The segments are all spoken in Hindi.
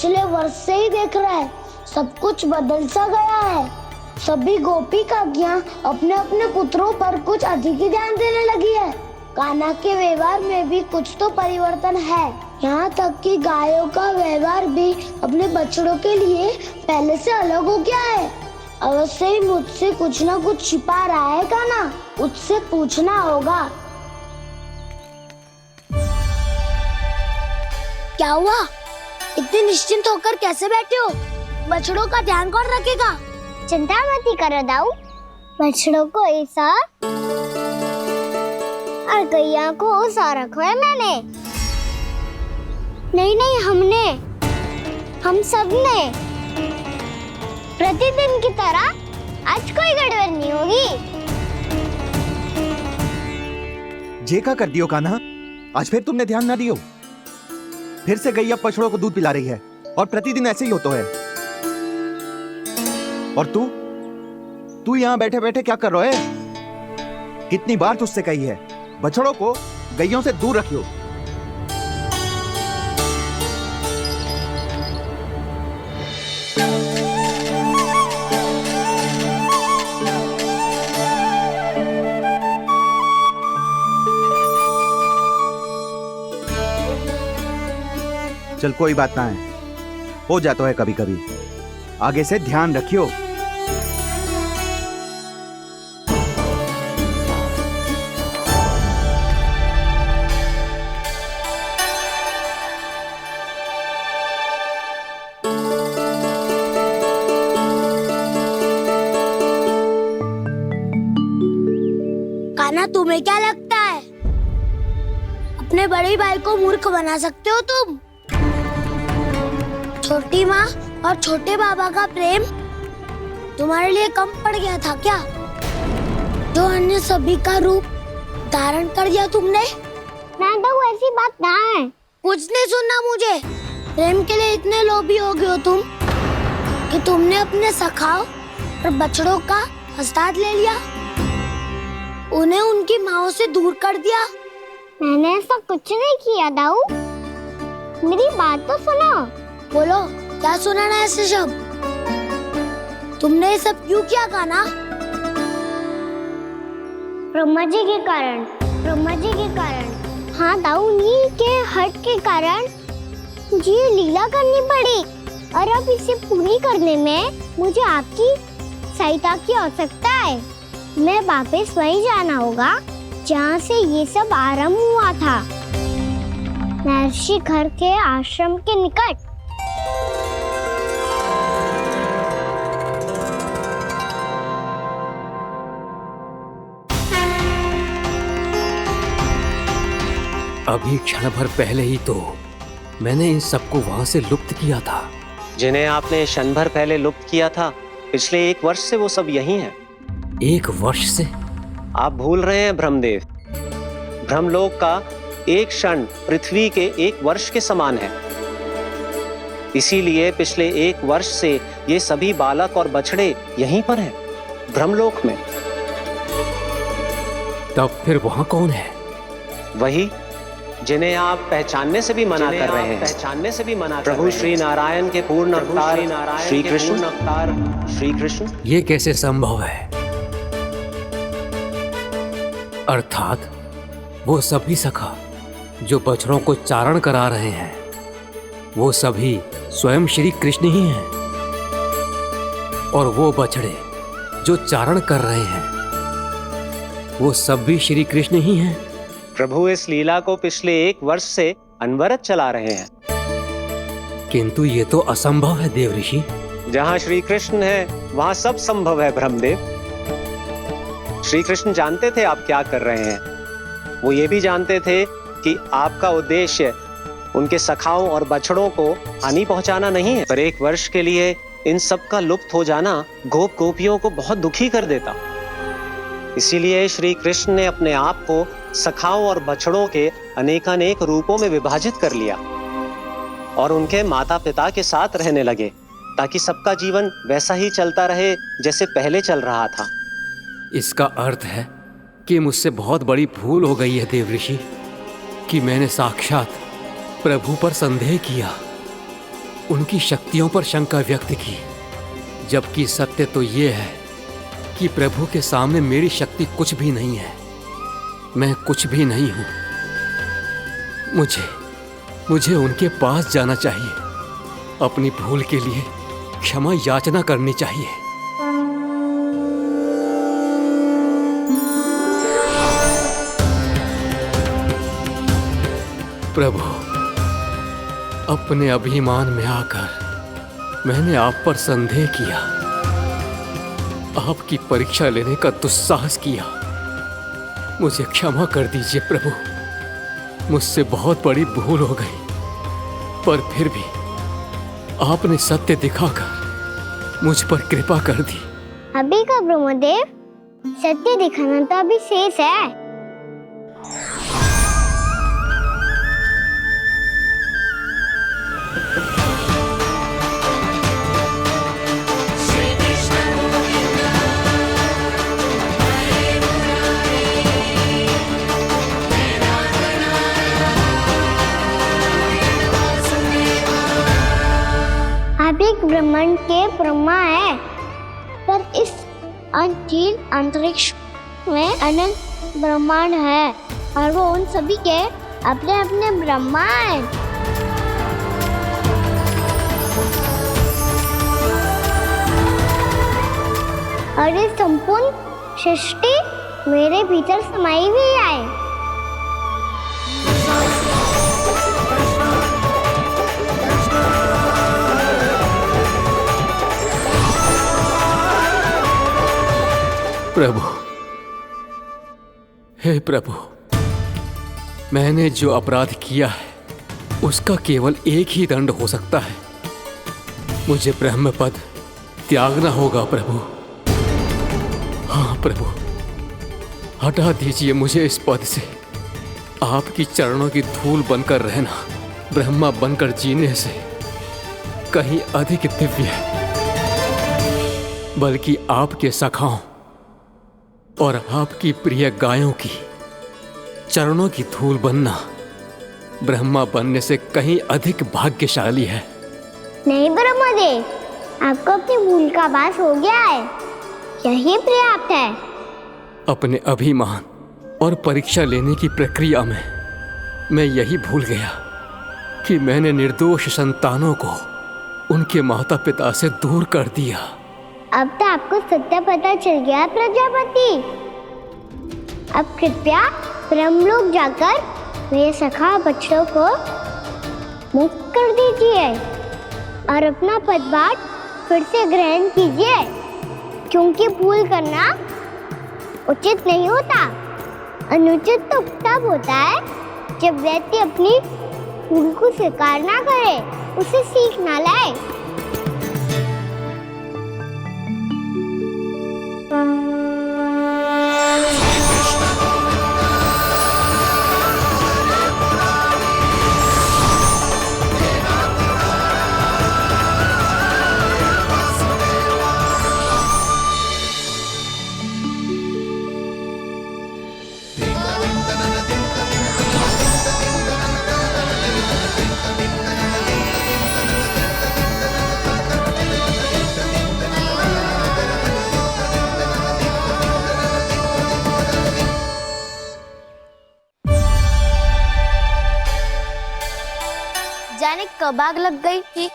पिछले वर्ष से ही देख रहा है, सब कुछ बदल सा गया है। सभी गोपी काकियां अपने अपने पुत्रों पर कुछ अधिक ही ध्यान देने लगी है। कान्हा के व्यवहार में भी कुछ तो परिवर्तन है। यहाँ तक कि गायों का व्यवहार भी अपने बछड़ों के लिए पहले से अलग हो गया है। अवश्य ही मुझसे कुछ ना कुछ छिपा रहा है कान्हा, उससे पूछना होगा। क्या हुआ? इतने निश्चिंत होकर कैसे बैठे हो? बछड़ों का ध्यान कौन रखेगा? चिंता मत करो दाऊ, बछड़ों को ऐसा और गैया को उसा रखो है मैंने। नहीं हमने, हम सब ने। प्रतिदिन की तरह आज कोई गड़बड़ नहीं होगी। जे का कर दियो कान्हा, आज फिर तुमने ध्यान ना दियो। फिर से गैया बछड़ों को दूध पिला रही है और प्रतिदिन ऐसे ही होता है। और तू यहाँ बैठे बैठे क्या कर रहा है? कितनी बार तुझसे कही है बछड़ों को गैयों से दूर रखियो। चल कोई बात ना है, हो जाता है कभी कभी। आगे से ध्यान रखियो। कान्हा, तुम्हें क्या लगता है अपने बड़े भाई को मूर्ख बना सकते हो तुम? छोटी माँ और छोटे बाबा का प्रेम तुम्हारे लिए कम पड़ गया था क्या? जो अन्य सभी का रूप धारण कर दिया तुमने? ना दाऊ, ऐसी बात ना है। कुछ नहीं सुनना मुझे। प्रेम के लिए इतने लोभी हो गए हो तुम कि तुमने अपने सखाओ और बछड़ों का हस्ताक्षर ले लिया, उन्हें उनकी माँओं से दूर कर दिया। मैंने ऐसा कुछ नहीं किया दाऊ, मेरी बात तो सुनो। बोलो, क्या सुनाना है ऐसे शब्द? तुमने ये सब क्यों किया कान्हा? ब्रह्मा जी के कारण। हाँ दाऊ, नील के हट के कारण मुझे ये लीला करनी पड़ी, और अब इसे पूरी करने में मुझे आपकी सहायता की आवश्यकता है। मैं वापस वहीं जाना होगा जहाँ से ये सब आरंभ हुआ था, महर्षि घर के आश्रम के निकट। अभी क्षण भर पहले ही तो मैंने इन सबको वहां से लुप्त किया था। जिन्हें आपने क्षण भर पहले लुप्त किया था, पिछले 1 वर्ष से वो सब यहीं हैं। 1 वर्ष से? आप भूल रहे हैं ब्रह्मदेव, ब्रह्मलोक का एक क्षण पृथ्वी के 1 वर्ष के समान है। इसीलिए पिछले 1 वर्ष से ये सभी बालक और बछड़े यहीं पर हैं, ब्रह्मलोक में। तब फिर वहां कौन है? वही जिन्हें आप पहचानने से भी मना कर रहे हैं, प्रभु श्री नारायण के पूर्ण अवतार श्री कृष्ण। ये कैसे संभव है? अर्थात वो सभी सखा जो बछड़ों को चारण करा रहे हैं, वो सभी स्वयं श्री कृष्ण ही हैं, और वो बछड़े जो चारण कर रहे हैं, वो सब भी श्री कृष्ण ही हैं। प्रभु इस लीला को पिछले 1 वर्ष से अनवरत चला रहे हैं। किंतु ये तो असंभव है देव ऋषि। जहाँ श्री कृष्ण है वहाँ सब संभव है ब्रह्मदेव। श्री कृष्ण जानते थे आप क्या कर रहे हैं। वो ये भी जानते थे कि आपका उद्देश्य उनके सखाओं और बछड़ों को हानि पहुंचाना नहीं है, पर 1 वर्ष के लिए इन सब का लुप्त हो जाना गोप गोपियों को बहुत दुखी कर देता। इसीलिए श्री कृष्ण ने अपने आप को सखाओं और बछड़ों के अनेकानेक रूपों में विभाजित कर लिया और उनके माता पिता के साथ रहने लगे, ताकि सबका जीवन वैसा ही चलता रहे जैसे पहले चल रहा था। इसका अर्थ है कि मुझसे बहुत बड़ी भूल हो गई है देव ऋषि, कि मैंने साक्षात प्रभु पर संदेह किया। उनकी शक्तियों पर शंका व्यक्त की, जबकि सत्य तो ये है कि प्रभु के सामने मेरी शक्ति कुछ भी नहीं है। मैं कुछ भी नहीं हूं। मुझे उनके पास जाना चाहिए, अपनी भूल के लिए क्षमा याचना करनी चाहिए। प्रभु, अपने अभिमान में आकर मैंने आप पर संदेह किया, आपकी परीक्षा लेने का दुस्साहस किया। मुझे क्षमा कर दीजिए प्रभु, मुझसे बहुत बड़ी भूल हो गई, पर फिर भी आपने सत्य दिखाकर मुझ पर कृपा कर दी। अभी का ब्रह्मदेव, सत्य दिखाना तो अभी शेष है। आप एक ब्रह्मांड के ब्रह्मा है, पर इस अनंत अंतरिक्ष में अनंत ब्रह्मांड है और वो उन सभी के अपने अपने ब्रह्मा है। और ये संपूर्ण सृष्टि मेरे भीतर समाई हुई है। प्रभु, हे प्रभु, मैंने जो अपराध किया है उसका केवल एक ही दंड हो सकता है। मुझे ब्रह्म पद त्यागना होगा प्रभु। हाँ प्रभु, हटा दीजिए मुझे इस पद से। आपकी चरणों की धूल बनकर रहना ब्रह्मा बनकर जीने से कहीं अधिक दिव्य है। बल्कि आपके सखाओं और आपकी प्रिय गायों की चरणों की धूल बनना ब्रह्मा बनने से कहीं अधिक भाग्यशाली है। नहीं ब्रह्मदेव, आपको अपनी भूल का आभास हो गया है, यही पर्याप्त है। अपने अभिमान और परीक्षा लेने की प्रक्रिया में मैं यही भूल गया कि मैंने निर्दोष संतानों को उनके माता पिता से दूर कर दिया। अब तो आपको सत्य पता चल गया प्रजापति। अब कृपया ब्रह्मलोक जाकर मेरे सखा बच्चों को मुक्त कर दीजिए और अपना पदभार फिर से ग्रहण कीजिए, क्योंकि भूल करना उचित नहीं होता। अनुचित तो तब होता है जब व्यक्ति अपनी भूल को स्वीकार ना करे, उसे सीख ना लाए। जाने कब आग लग गई थी।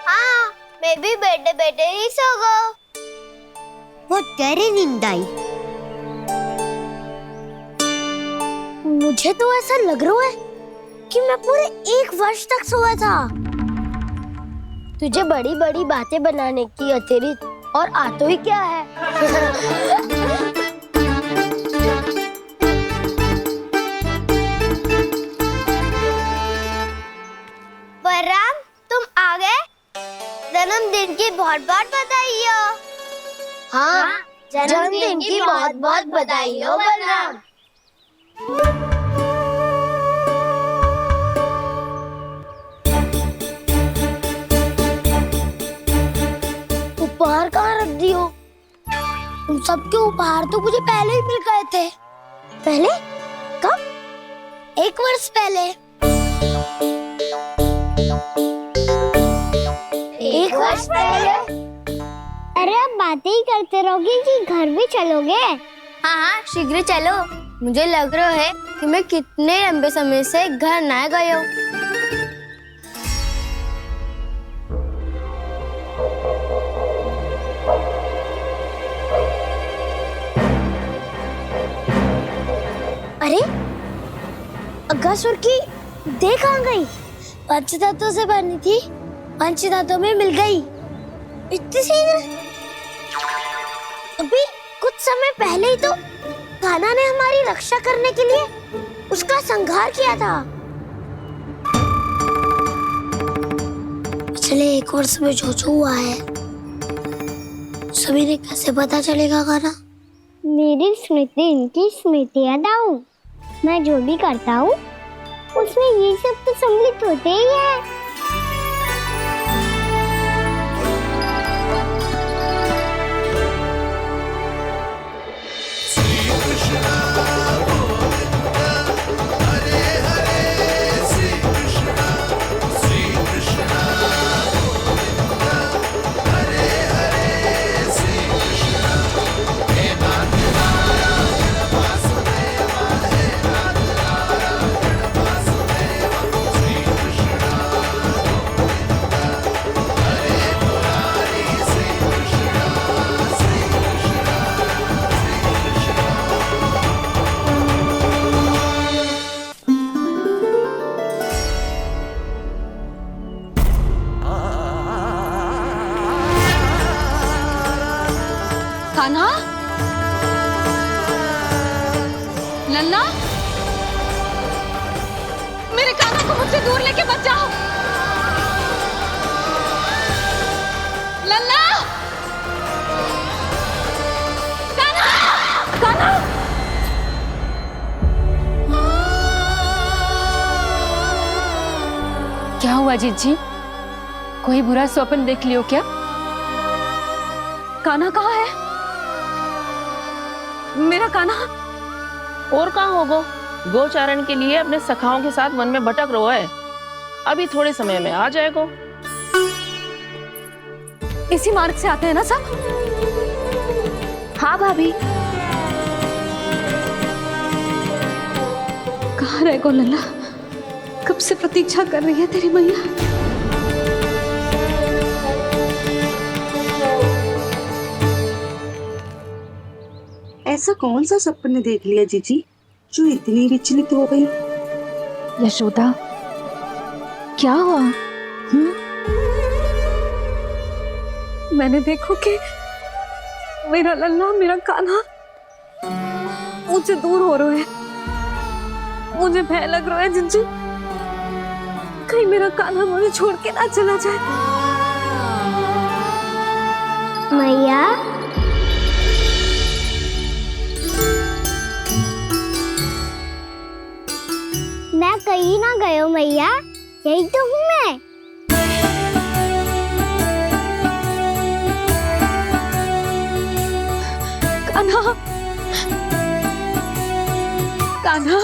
हाँ, मैं भी बैठे बैठे ही सो गया। बहुत गहरी नींद आई। मुझे तो ऐसा लग रहा है कि मैं पूरे 1 वर्ष तक सोया था। तुझे बड़ी बड़ी बातें बनाने की अतिरिक्त और आता ही क्या है। बलराम, तुम आ गए? जन्मदिन की बहुत बहुत बधाई हो। हाँ, जन्मदिन की बहुत बहुत बधाई हो बलराम। उपहार कहाँ रख दी हो? तुम सबके उपहार तो मुझे पहले ही मिल गए थे। पहले? कब? 1 वर्ष पहले। अरे आप बातें ही करते रहोगे कि घर भी चलोगे? हाँ हाँ शीघ्र चलो। मुझे लग रहा है कि मैं कितने लंबे समय से घर ना गया हूँ। अरे अगासुर की देह कहाँ गई? पंचतत्वों से बनी थी, पंचतत्वों में मिल गई। इतनी शीघ्र? अभी कुछ समय पहले ही तो कान्हा ने हमारी रक्षा करने के लिए उसका संहार किया था। पिछले 1 वर्ष में जो जो हुआ है सभी ने कैसे पता चलेगा कान्हा? मेरी स्मृति इनकी स्मृति अदाऊं। मैं जो भी करता हूँ उसमें ये सब तो सम्मिलित होते ही है। कान्हा, लल्ला, मेरे कान्हा को मुझसे दूर लेके मत जाओ। लल्ला, कान्हा, कान्हा। क्या हुआ जीजी? कोई बुरा स्वप्न देख लियो क्या? कान्हा कहाँ है? मेरा कान्हा? और कहाँ होगो? गोचारण के लिए अपने सखाओं के साथ वन में भटक रहा है। अभी थोड़े समय में आ जाएगा। इसी मार्ग से आते हैं ना सब? हाँ भाभी। कहाँ रह गो लल्ला? कब से प्रतीक्षा कर रही है तेरी मैया। ऐसा कौन सा सपने देख लिया जीजी जो इतनी विचलित हो गई? यशोदा, क्या हुआ? मैंने देखो कि मेरा लल्ला, मेरा कान्हा मुझसे दूर हो रहे हैं। मुझे भय लग रहा है जीजी, कहीं मेरा कान्हा मुझे छोड़ के ना चला जाए। मैया, मैं कहीं ना गया हूँ मैया, यही तो हूँ मैं। कान्हा, कान्हा,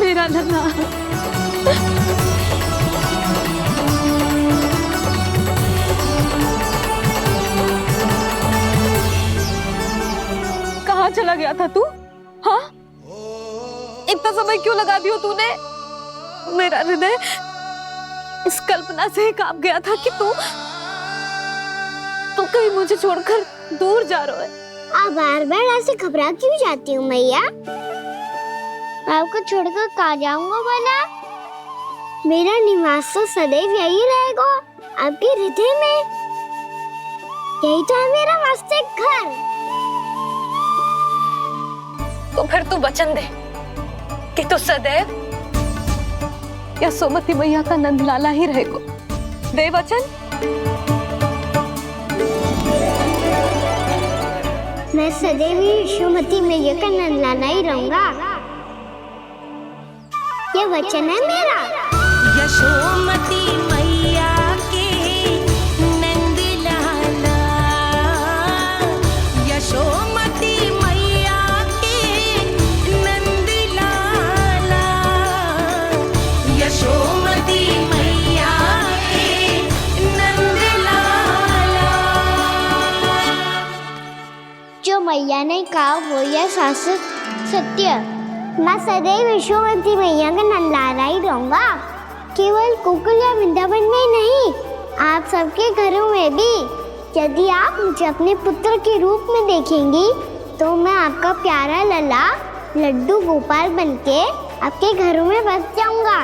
मेरा लल्ला। कहाँ चला गया था तू? हाँ, इतना समय क्यों लगा दियो तूने? मेरा हृदय इस कल्पना से कांप गया था कि तू कहीं मुझे छोड़कर दूर जा रहा है। आप बार बार ऐसे घबरा क्यों जाती हूँ मैया? आपको छोड़कर कहाँ जाऊंगा भला? मेरा निवास तो सदैव यही रहेगा, आपके हृदय में। यही तो है मेरा वास्तविक घर। तो फिर तू वचन दे कि तू सदैव यशोमती मैया का नंदलाला ही रहेगा। दे वचन। मैं सदैव यशोमती मैया का नंदलाला ही रहूंगा। ये वचन है मेरा। यशोमती मैया के नंदलाला, यशोमती मैया के नंदलाला, यशोमती मैया के जो मैया ने कहा वो यह शाश्वत सत्य। मैं सदैव यशोमती मैया का नंदलाला ही रहूंगा, केवल गोकुल या वृंदावन में नहीं, आप सबके घरों में भी। यदि आप मुझे अपने पुत्र के रूप में देखेंगी तो मैं आपका प्यारा लला लड्डू गोपाल बनके आपके घरों में बस जाऊंगा।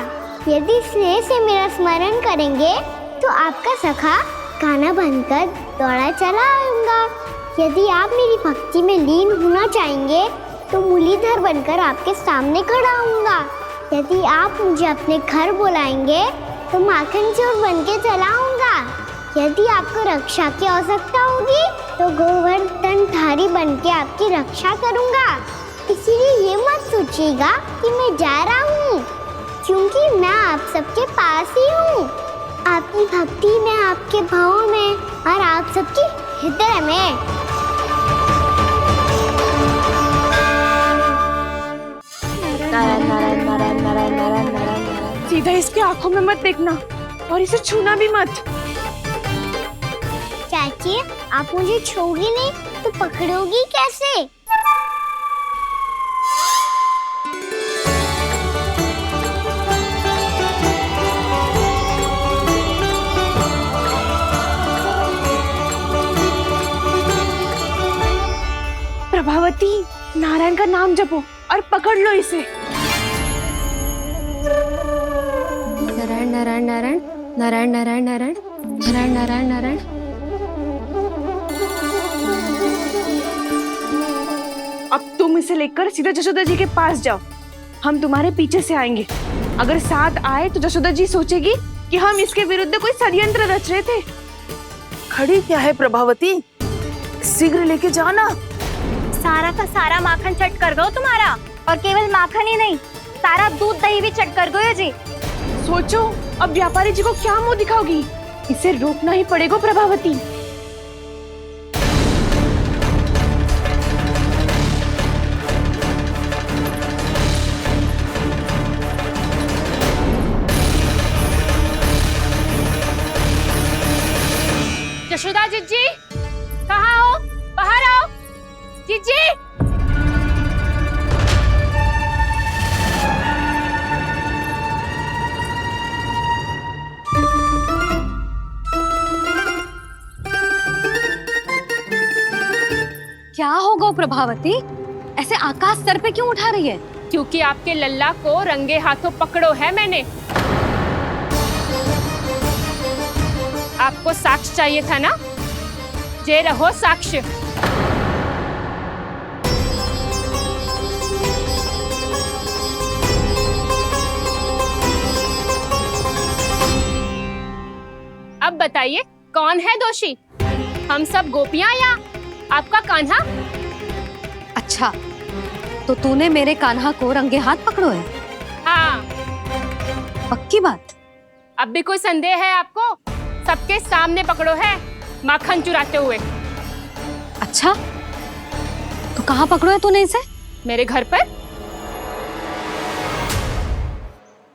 यदि स्नेह से मेरा स्मरण करेंगे तो आपका सखा गाना बनकर दौड़ा चला आऊंगा। यदि आप मेरी भक्ति में लीन होना चाहेंगे तो मुरलीधर बनकर आपके सामने खड़ा होऊंगा। यदि आप मुझे अपने घर बुलाएंगे तो माखन चोर बनके चला आऊंगा। यदि आपको रक्षा की आवश्यकता होगी तो गोवर्धनधारी बनके आपकी रक्षा करूंगा। इसीलिए ये मत सोचिएगा कि मैं जा रहा हूँ, क्योंकि मैं आप सबके पास ही हूँ, आपकी भक्ति में, आपके भावों में और आप सबके हृदय में। सीधा इसके आंखों में मत देखना और इसे छूना भी मत। चाची, आप मुझे छोड़ोगी नहीं तो पकड़ोगी कैसे? प्रभावती, नारायण का नाम जपो और पकड़ लो इसे। नारायण नारायण नारायण नारायण नारायण नारायण नारायण नारायण नारायण। अब तुम इसे लेकर सीधा जशोदा जी के पास जाओ, हम तुम्हारे पीछे से आएंगे। अगर साथ आए तो जशोदा जी सोचेगी कि हम इसके विरुद्ध कोई षड्यंत्र रच रहे थे। खड़ी क्या है प्रभावती, शीघ्र लेके जाना। सारा का सारा माखन चट कर गयो तुम्हारा, और केवल माखन ही नहीं, सारा दूध दही भी चट कर गयो जी। सोचो अब व्यापारी जी को क्या मुंह दिखाओगी, इसे रोकना ही पड़ेगा प्रभावती। यशोदा जीजी, कहाँ हो? बाहर आओ जीजी। क्या होगा प्रभावती, ऐसे आकाश सर पे क्यों उठा रही है? क्योंकि आपके लल्ला को रंगे हाथों पकड़ो है मैंने। आपको साक्ष्य चाहिए था ना, जे रहो साक्ष्य। अब बताइए कौन है दोषी, हम सब गोपियां या आपका कान्हा? अच्छा, तो तूने मेरे कान्हा को रंगे हाथ पकड़ो है? हाँ। पक्की बात? अब भी कोई संदेह है आपको? सबके सामने पकड़ो है, माखन चुराते हुए। अच्छा, तो कहाँ पकड़ो है तूने इसे? मेरे घर पर।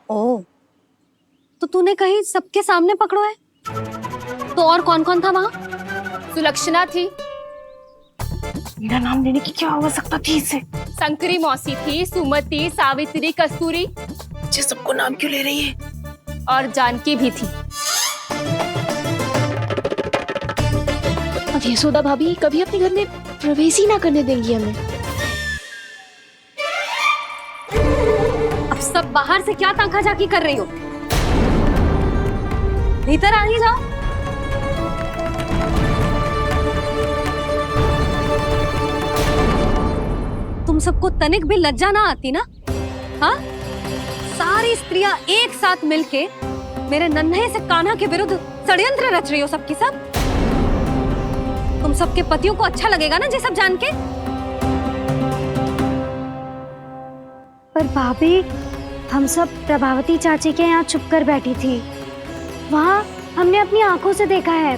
ओ, तो तूने कहीं सबके सामने पकड़ो है? तो और कौन कौन था वहाँ? सुलक्षणा थी। मेरा नाम लेने की क्या आवश्यकता थी इसे? संकरी मौसी थी, सुमति, सावित्री, कस्तूरी। ये सबको नाम क्यों ले रही है? और जानकी भी थी। अब यशोदा भाभी कभी अपने घर में प्रवेश ही ना करने देंगी हमें। अब सब बाहर से क्या ताका झाकी कर रही हो? भीतर आ ही जाओ। तुम सबको तनिक भी लज्जा ना आती ना? हाँ, सारी स्त्रियां एक साथ मिलके मेरे नन्हे से कान्हा के विरुद्ध षड्यंत्र रच रही हो सबकी सब। तुम सबके पतियों को अच्छा लगेगा ना ये सब जान के? पर भाभी, हम सब प्रभावती चाची के यहाँ छुप कर बैठी थी। वहाँ हमने अपनी आंखों से देखा है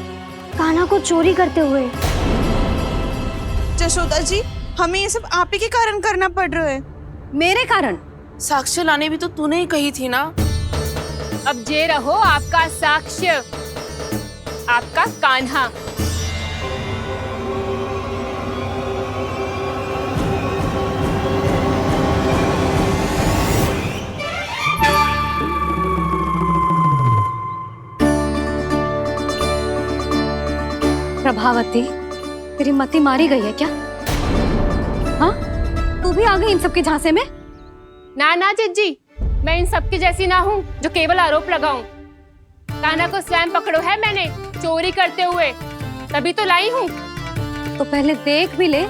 कान्हा को चोरी करते हुए। जशोदा जी, हमें ये सब आप ही के कारण करना पड़ रहा है। मेरे कारण? साक्ष्य लाने भी तो तूने ही कही थी ना। अब जे रहो आपका साक्ष्य, आपका कान्हा। प्रभावती, तेरी मति मारी गई है क्या? हाँ, तू भी आ गई इन सबके झांसे में? ना ना जिज्जी, मैं इन सबकी जैसी ना हूँ जो केवल आरोप लगाऊं। कान्हा को स्वयं पकड़ो है मैंने चोरी करते हुए, तभी तो लाई हूँ। तो पहले देख भी ले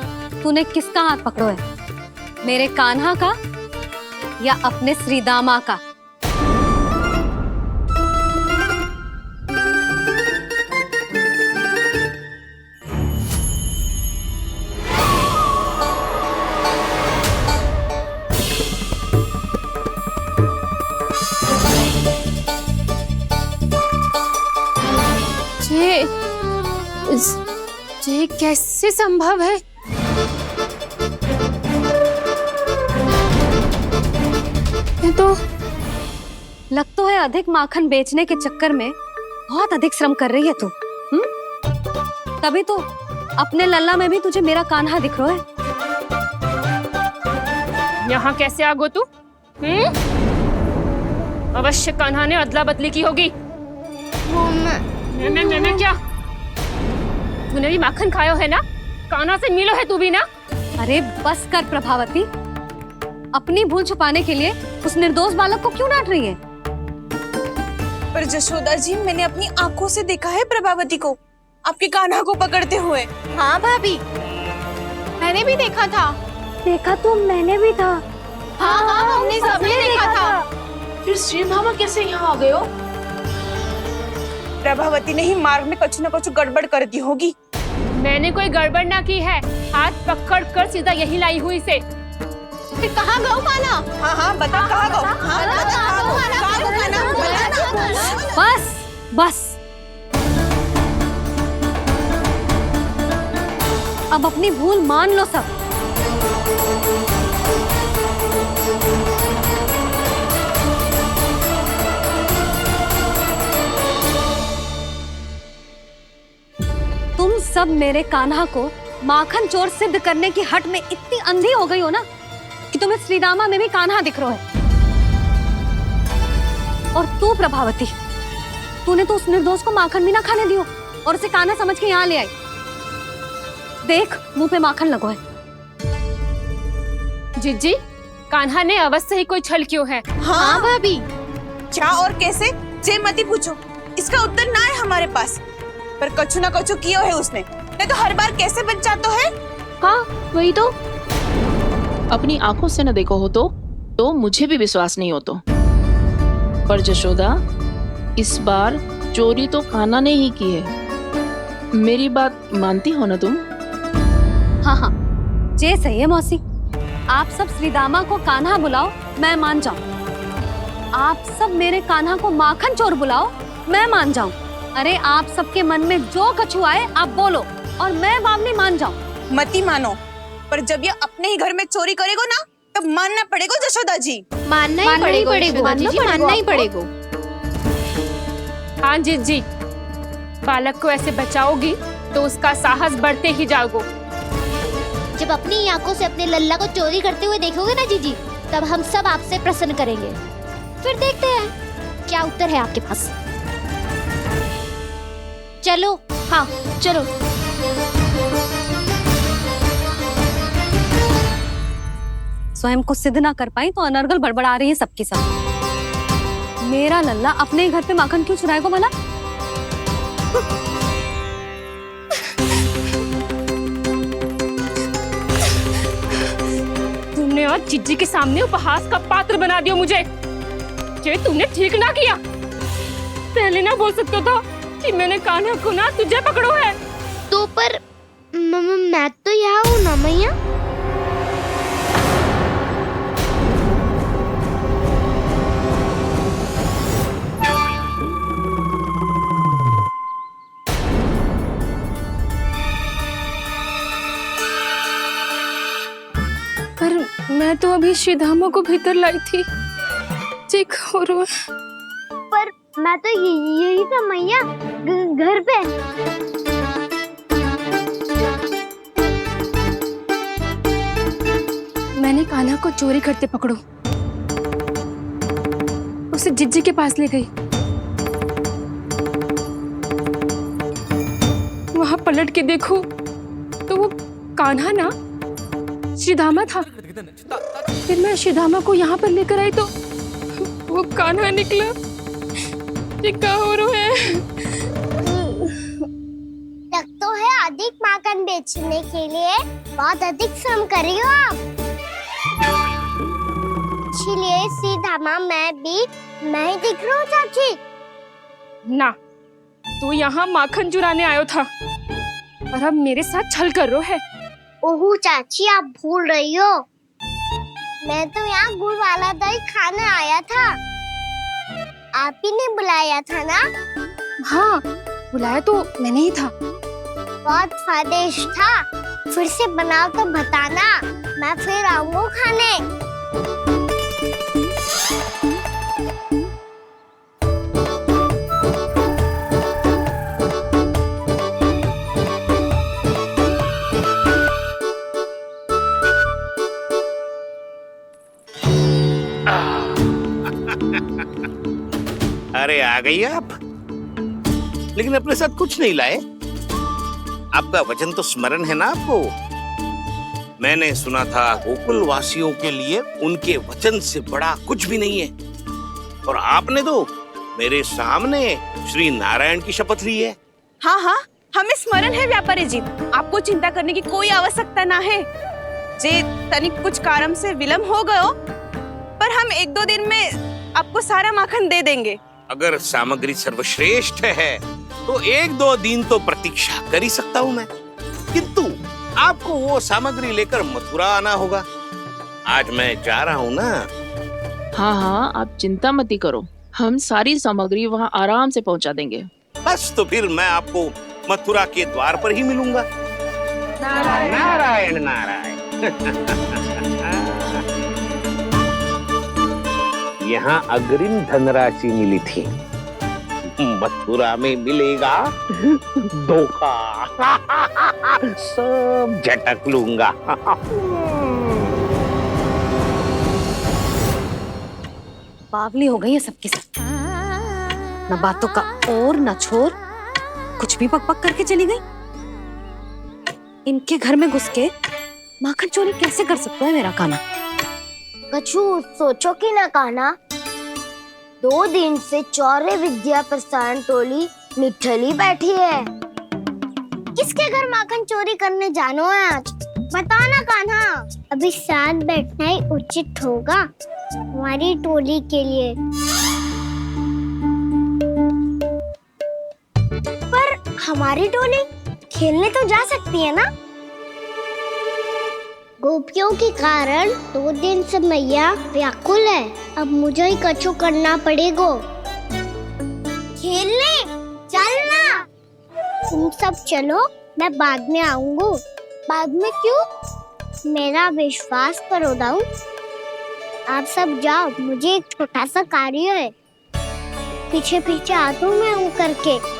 तूने किसका हाथ पकड़ो है, मेरे कान्हा का या अपने श्रीदामा का? ये कैसे संभव है? ये तो लग तो है अधिक माखन बेचने के चक्कर में बहुत अधिक श्रम कर रही है तू। तभी तो अपने लल्ला में भी तुझे मेरा कान्हा दिख रहा है। यहाँ कैसे आ गो तू? अवश्य कान्हा ने अदला बदली की होगी। मैं क्या? तूने भी माखन खायो है ना? कान्हा से मिलो है तू भी ना? अरे बस कर प्रभावती, अपनी भूल छुपाने के लिए उस निर्दोष बालक को क्यों डांट रही है? पर जशोदा जी, मैंने अपनी आंखों से देखा है प्रभावती को आपके कान्हा को पकड़ते हुए। हाँ भाभी, मैंने भी देखा था। देखा तो मैंने भी था। हाँ हाँ, हमने सबने देखा था। फिर श्रीधामा कैसे यहाँ आ गए हो? प्रभावती ने ही मार्ग में कुछ न कुछ गड़बड़ कर दी होगी। मैंने कोई गड़बड़ ना की है, हाथ पकड़ कर सीधा यही लाई हुई से। फिर कहाँ गौ कान्हा? हाँ हाँ बता, कहाँ गौ? हाँ बता, कहाँ गौ कान्हा? बस बस, अब अपनी भूल मान लो सब। तुम सब मेरे कान्हा को माखन चोर सिद्ध करने की हट में इतनी अंधी हो गई हो ना कि तुम्हें श्रीदामा में भी कान्हा दिख रहा है। और तू प्रभावती, तूने तो उस निर्दोष को माखन भी ना खाने दियो और उसे कान्हा समझ के यहाँ ले आई। देख, मुंह पे माखन लगो है। जिज्जी, कान्हा ने अवश्य ही कोई छल क्यों है। हाँ भाभी, क्या और कैसे? जे मती पूछो, इसका उत्तर ना है हमारे पास। पर कछु ना कछु किया है उसने, नहीं तो हर बार कैसे बच जाता है। हाँ वही तो, अपनी आंखों से न देखो हो तो मुझे भी विश्वास नहीं हो तो। पर जशोदा, इस बार चोरी तो कान्हा ने ही की है। मेरी बात मानती हो ना तुम? हाँ हाँ, जे सही है मौसी। आप सब श्रीदामा को कान्हा बुलाओ, मैं मान जाऊं। आप सब मेरे कान्हा को माखन चोर बुलाओ, मैं मान जाऊं। अरे आप सबके मन में जो कछु आए आप बोलो और मैं बावली मान जाऊं। मती मानो, पर जब ये अपने ही घर में चोरी करेगो ना तब मानना पड़ेगा जशोदा जी। मानना ही पड़ेगा, मानना ही पड़ेगा। हाँ जिज्जी, बालक को ऐसे बचाओगी तो उसका साहस बढ़ते ही जाओगे। जब अपनी आंखों से अपने लल्ला को चोरी करते हुए देखोगे ना जीजी, तब हम सब आपसे प्रसन्न करेंगे। फिर देखते हैं क्या उत्तर है आपके पास। चलो, हाँ चलो। स्वयं को सिद्ध ना कर पाई तो अनर्गल बड़बड़ा रही है सबके साथ। मेरा लल्ला अपने ही घर पे माखन क्यों चुराएगा भला? तुमने आज जिज्जी के सामने उपहास का पात्र बना दिया मुझे। ये तुमने ठीक ना किया। पहले ना बोल सकता था कि मैंने कान्हा को ना तुझे पकड़ो है। तो पर मैं तो यहाँ हूँ ना मैया। पर मैं तो अभी श्रीधामा को भीतर लाई थी। चेक हो रहा है। पर मैं तो यही था मैया, घर पे। मैंने कान्हा को चोरी करते पकड़ो, उसे जिज्जी के पास ले गई। वहां पलट के देखूं तो वो कान्हा ना श्रीधामा था। फिर मैं श्रीधामा को यहाँ पर लेकर आई तो वो कान्हा निकला। ये क्या हो रहा है? लगता है अधिक माखन बेचने के लिए बहुत अधिक श्रम कर रही हो आप। इसीलिए श्रीधामा मैं ही दिख रहा हूँ चाची। ना, तू यहाँ माखन चुराने आयो था और अब मेरे साथ छल कर रो है। ओह चाची, आप भूल रही हो, मैं तो यहाँ गुड़ वाला दही खाने आया था। आप ही ने बुलाया था ना? हाँ, बुलाया तो मैंने ही था। बहुत स्वादिष्ट था, फिर से बनाओ तो बताना, मैं फिर आऊंगा खाने। अरे आ गई आप, लेकिन अपने साथ कुछ नहीं लाए। आपका वचन तो स्मरण है ना आपको? मैंने सुना था गोकुल वासियों के लिए उनके वचन से बड़ा कुछ भी नहीं है, और आपने तो मेरे सामने श्री नारायण की शपथ ली है। हाँ हाँ, हमें स्मरण है व्यापारी जी, आपको चिंता करने की कोई आवश्यकता ना है। जे तनिक कुछ कारण से विलंब हो गयो, पर हम 1-2 दिन में आपको सारा माखन दे देंगे। अगर सामग्री सर्वश्रेष्ठ है तो 1-2 दिन तो प्रतीक्षा कर ही सकता हूँ मैं, किंतु आपको वो सामग्री लेकर मथुरा आना होगा। आज मैं जा रहा हूँ ना। हाँ हाँ, आप चिंता मत करो, हम सारी सामग्री वहाँ आराम से पहुँचा देंगे। बस तो फिर मैं आपको मथुरा के द्वार पर ही मिलूंगा। नारायण नारायण। यहाँ अग्रिम धनराशि मिली थी, मथुरा में मिलेगा धोखा। सब झटक लूंगा। बावली हो गई है सबकी सब, न बातों का और न छोर, कुछ भी पक पक करके चली गई। इनके घर में घुस के माखन चोरी कैसे कर सकता है मेरा कान्हा? कछु सोचो कि ना कान्हा, 2 दिन से चौर्य विद्या प्रसारण टोली निठली बैठी है। किसके घर माखन चोरी करने जानो है आज? बताओ ना कान्हा। अभी साथ बैठना ही उचित होगा हमारी टोली के लिए। पर हमारी टोली खेलने तो जा सकती है ना? गोपियों के कारण 2 दिन से मैया व्याकुल है, अब मुझे ही कछु करना पड़ेगा। खेलने चलना। तुम सब चलो, मैं बाद में आऊंगा। बाद में क्यों? मेरा विश्वास करो दाऊ। आप सब जाओ, मुझे एक छोटा सा कार्य है, पीछे पीछे आता हूँ मैं हूँ करके।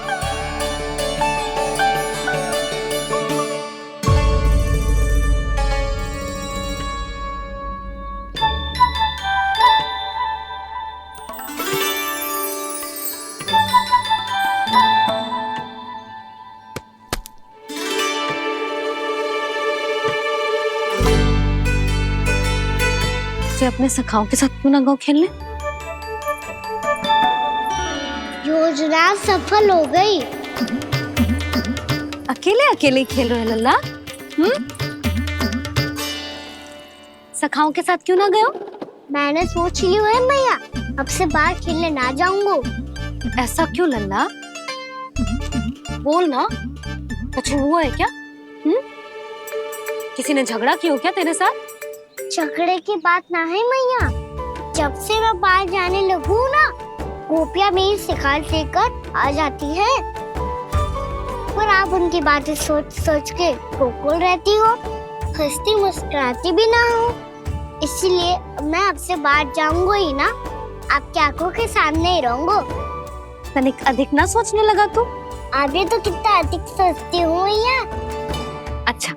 अपने सखाओं के साथ क्यों ना गाँव खेलने? योजना सफल हो गई। अकेले अकेले खेल रहे लल्ला? सखाओं के साथ क्यों ना गए हो? मैंने सोच लिया है मैया, अब से बाहर खेलने ना जाऊंगा। ऐसा क्यों लल्ला? बोल ना, कुछ हुआ है क्या? किसी ने झगड़ा किया हो क्या तेरे साथ? झगड़े की बात ना है मैया, जब से मैं बाहर जाने लगू ना, गोपियां मेरी शिकार लेकर आ जाती है, पर आप उनकी बातें सोच सोच के गोकुल रहती हो, हंसती मुस्कुराती भी ना हो। इसलिए मैं आपसे बाहर जाऊंगा ही ना, आपकी आंखों के सामने ही रहूंगा। तनिक अधिक ना सोचने लगा तू? आगे तो कितना अधिक सोचती हूँ मैया। अच्छा,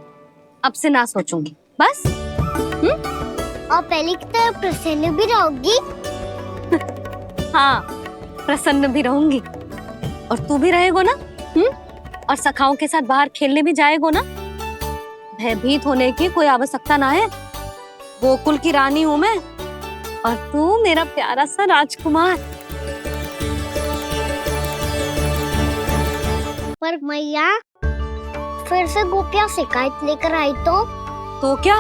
अब से ना सोचूंगी बस। और पहले की तरह प्रसन्न भी रहोगी? हाँ, प्रसन्न भी रहूंगी, और तू भी रहेगा ना? और सखाओं के साथ बाहर खेलने भी जाएगो ना? भयभीत होने की कोई आवश्यकता ना है। गोकुल की रानी हूँ मैं और तू मेरा प्यारा सा राजकुमार। पर मैया फिर से गोपियाँ शिकायत लेकर आई तो क्या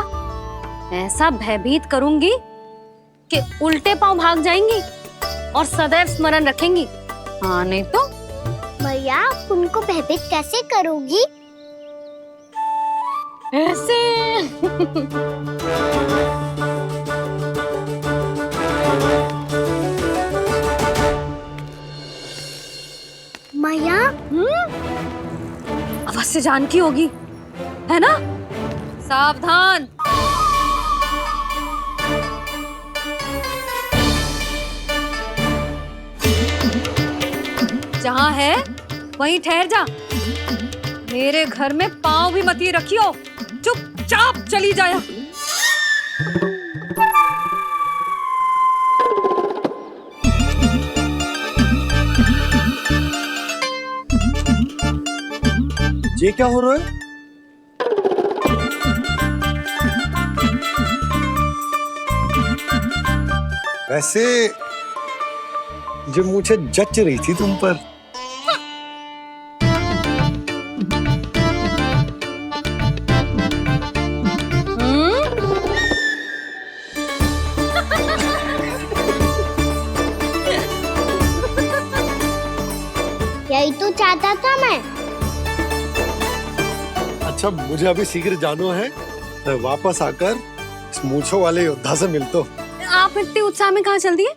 ऐसा भयभीत करूंगी कि उल्टे पांव भाग जाएंगी और सदैव स्मरण रखेंगी? हाँ नहीं तो मैया उनको भयभीत कैसे करोगी? ऐसे मैया अवश्य जानकी होगी, है ना? सावधान। जहाँ है वहीं ठहर जा। मेरे घर में पाँव भी मत ही रखियो, चुपचाप चली जाया। ये क्या हो रहा है? वैसे जो मुझे जच रही थी तुम पर। यही तो चाहता था मैं। अच्छा मुझे अभी शीघ्र जाना है, मैं वापस आकर इस मूंछों वाले योद्धा से मिलता हूँ। आप इतने उत्साह में कहाँ चल दिए?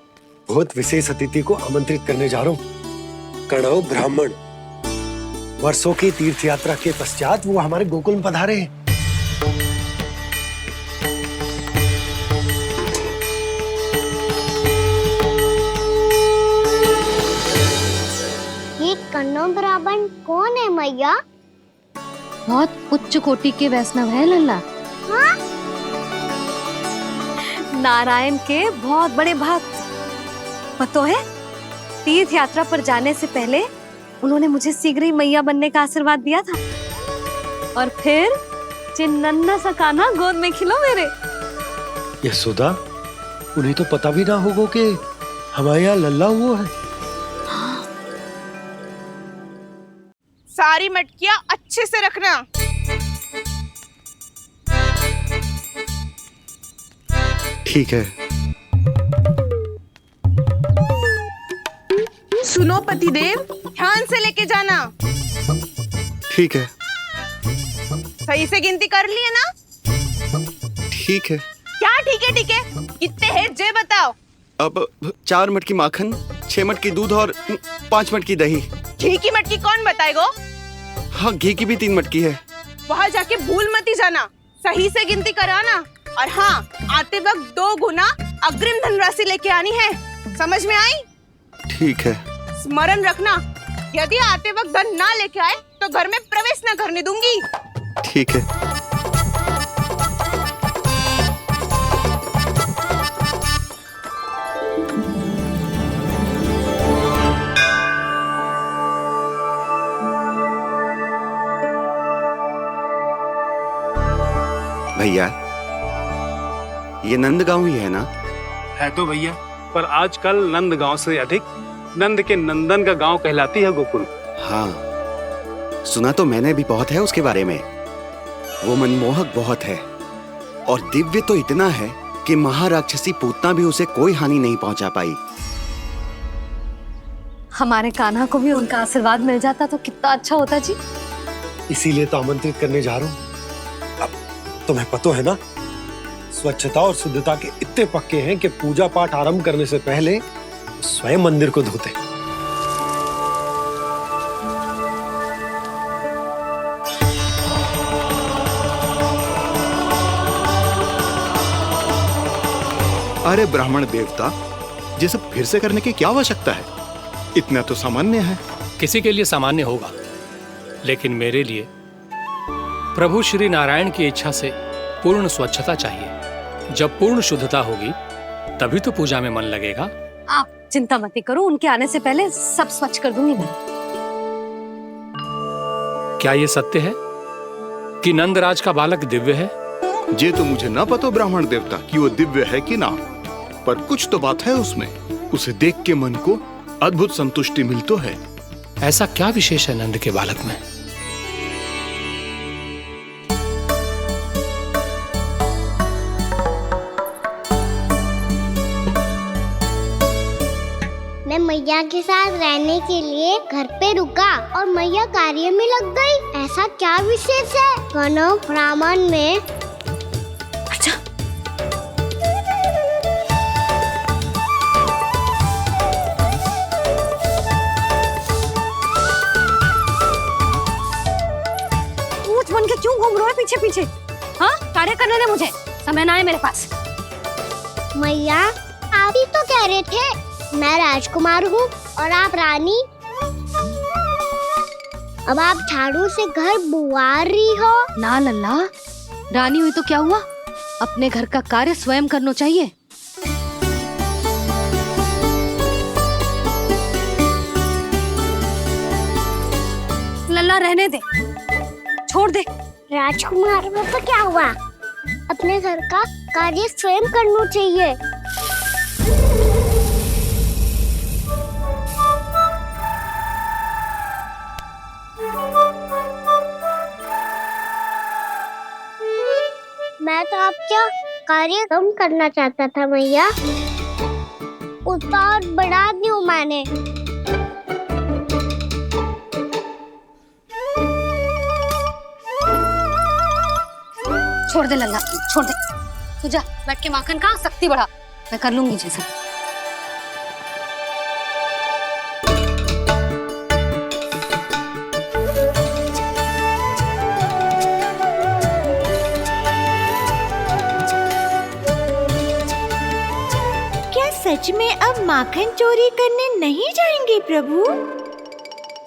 बहुत विशेष अतिथि को आमंत्रित करने जा रहा हूँ, कणव ब्राह्मण। वर्षों की तीर्थ यात्रा के पश्चात वो हमारे गोकुल में पधारे हैं। ये कन्नौ ब्राह्मण कौन है मैया? बहुत उच्च कोटि के वैष्णव है लल्ला। हाँ? नारायण के बहुत बड़े भक्त। पता है, तीर्थ यात्रा पर जाने से पहले उन्होंने मुझे शीघ्र ही मैया बनने का आशीर्वाद दिया था और फिर चिन्नन्ना सा कान्हा गोद में खिलो मेरे। यशोदा, उन्हें तो पता भी ना होगा कि हमारे यहाँ लल्ला हुआ है। सारी मटकियां अच्छे से रखना। ठीक है। सुनो पतिदेव, ध्यान से लेके जाना। ठीक है। सही से गिनती कर लिए ना? ठीक है। क्या ठीक है? ठीक है कितने हैं जे बताओ। अब 4 मटकी माखन, 6 मटकी दूध और 5 मटकी दही। घी की मटकी कौन बताएगा? हाँ, घी की भी 3 मटकी है। वहाँ जाके भूल मत जाना, सही से गिनती कराना। और हाँ, आते वक्त 2 गुना अग्रिम धनराशि लेके आनी है। समझ में आई? ठीक है। स्मरण रखना, यदि आते वक्त धन ना लेके आए तो घर में प्रवेश न करने दूंगी। ठीक है। भैया, ये नंदगांव ही है ना? है तो भैया, पर आजकल नंदगांव से अधिक नंद के नंदन का गांव कहलाती है गोकुल। हाँ, सुना तो मैंने भी बहुत है उसके बारे में। वो मनमोहक बहुत है और दिव्य तो इतना है कि महाराक्षसी पूतना भी उसे कोई हानि नहीं पहुंचा पाई। हमारे कान्हा को भी उनका आशीर्वाद मिल जाता तो कितना अच्छा होता जी। इसीलिए तो आमंत्रित करने जा रहा हूँ। अब तुम्हें पता है ना, स्वच्छता और शुद्धता के इतने पक्के हैं कि पूजा पाठ आरंभ करने से पहले स्वयं मंदिर को धोते। अरे ब्राह्मण देवता, ये सब फिर से करने की क्या आवश्यकता है? इतना तो सामान्य है। किसी के लिए सामान्य होगा, लेकिन मेरे लिए प्रभु श्री नारायण की इच्छा से पूर्ण स्वच्छता चाहिए। जब पूर्ण शुद्धता होगी तभी तो पूजा में मन लगेगा। आप चिंता मत करो, उनके आने से पहले सब स्वच्छ कर दूंगी मैं। क्या ये सत्य है कि नंदराज का बालक दिव्य है? ये तो मुझे ना पता ब्राह्मण देवता कि वो दिव्य है कि ना, पर कुछ तो बात है उसमें। उसे देख के मन को अद्भुत संतुष्टि मिल तो है। ऐसा क्या विशेष है नंद के बालक में? मैं मैया के साथ रहने के लिए घर पे रुका और मैया कार्य में लग गई। ऐसा क्या विशेष है वनो ब्राह्मण में? अच्छा, पूछ बन के क्यों घूम रहे हो पीछे पीछे? हाँ, कार्य करने दे मुझे, समय ना है मेरे पास। मैया, आप ही तो कह रहे थे मैं राजकुमार हूँ और आप रानी। अब आप झाड़ू से घर बुआ रही हो। ना लल्ला, रानी हुई तो क्या हुआ, अपने घर का कार्य स्वयं करना चाहिए। लल्ला रहने दे, छोड़ दे। राजकुमार में तो क्या हुआ, अपने घर का कार्य स्वयं करना चाहिए। मैं तो आपका कार्य कम करना चाहता था मैया, उसका और बढ़ा दूं मैंने। छोड़ दे लल्ला, छोड़ दे। तू जा बैठ के माखन खा, शक्ति बढ़ा, मैं कर लूंगी जैसा। सच में अब माखन चोरी करने नहीं जाएंगे प्रभु?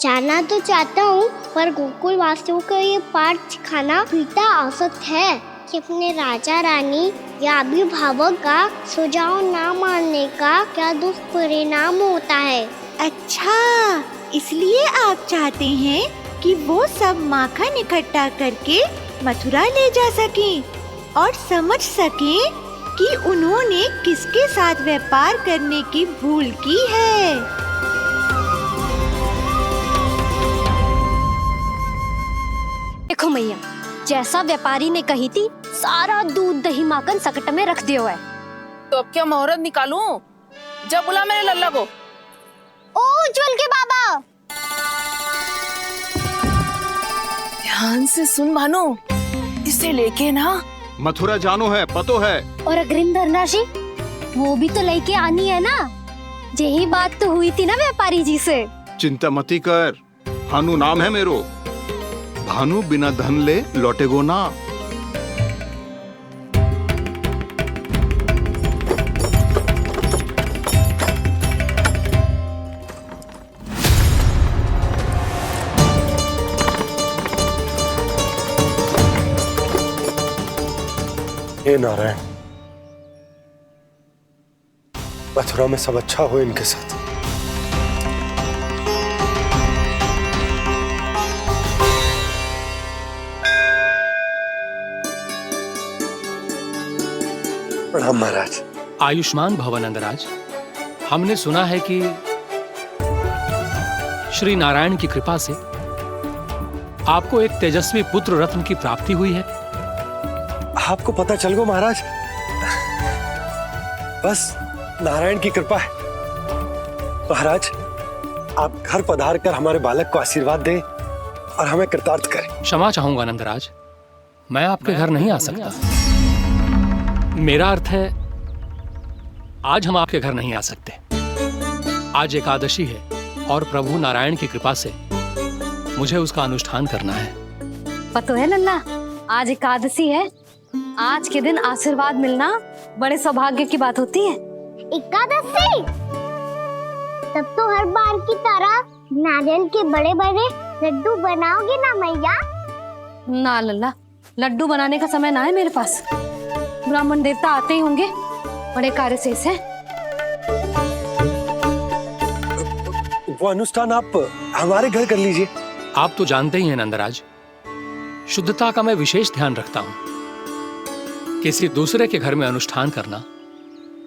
जाना तो चाहता हूँ, पर गोकुल वासियों को ये पाठ सिखाना पिता औसत है कि अपने राजा रानी या अभिभावक का सुझाव ना मानने का क्या दुष्परिणाम होता है। अच्छा, इसलिए आप चाहते हैं कि वो सब माखन इकट्ठा करके मथुरा ले जा सकें और समझ सकें कि उन्होंने किसके साथ व्यापार करने की भूल की है। देखो मैया, जैसा व्यापारी ने कही थी, सारा दूध दही माखन सकट में रख दिया है। तो अब क्या मुहूर्त निकालूं? जब बुला मेरे लल्ला को। ओ उज्जवल के बाबा, ध्यान से सुन भानु, इसे लेके ना मथुरा जानो है, पतो है। और अग्रिम धनराशि वो भी तो लेके आनी है ना। यही बात तो हुई थी ना व्यापारी जी से। चिंता मती कर, भानु नाम है मेरो। भानु बिना धन ले लौटेगो ना। हे नारायण, मथुरा में सब अच्छा हो इनके साथ। प्रणाम महाराज। आयुष्मान भव नंदराज। हमने सुना है कि श्री नारायण की कृपा से आपको एक तेजस्वी पुत्र रत्न की प्राप्ति हुई है। आपको पता चल गो महाराज, बस नारायण की कृपा है। महाराज, आप घर पधार कर हमारे बालक को आशीर्वाद दें और हमें कृतार्थ करें। क्षमा चाहूंगा नंदराज, मैं आपके घर नहीं आ सकता। मेरा अर्थ है, आज हम आपके घर नहीं आ सकते। आज एकादशी है और प्रभु नारायण की कृपा से मुझे उसका अनुष्ठान करना है। पता है लल्ला, आज एकादशी है। आज के दिन आशीर्वाद मिलना बड़े सौभाग्य की बात होती है। एकादशी, तब तो हर बार की तरह नारियल के बड़े बड़े लड्डू बनाओगे ना मैया? ना लल्ला, लड्डू बनाने का समय ना है मेरे पास। ब्राह्मण देवता आते ही होंगे, बड़े कार्य शेष है। वो अनुष्ठान आप हमारे घर कर लीजिए, आप तो जानते ही हैं नंदराज, शुद्धता का मैं विशेष ध्यान रखता हूं। किसी दूसरे के घर में अनुष्ठान करना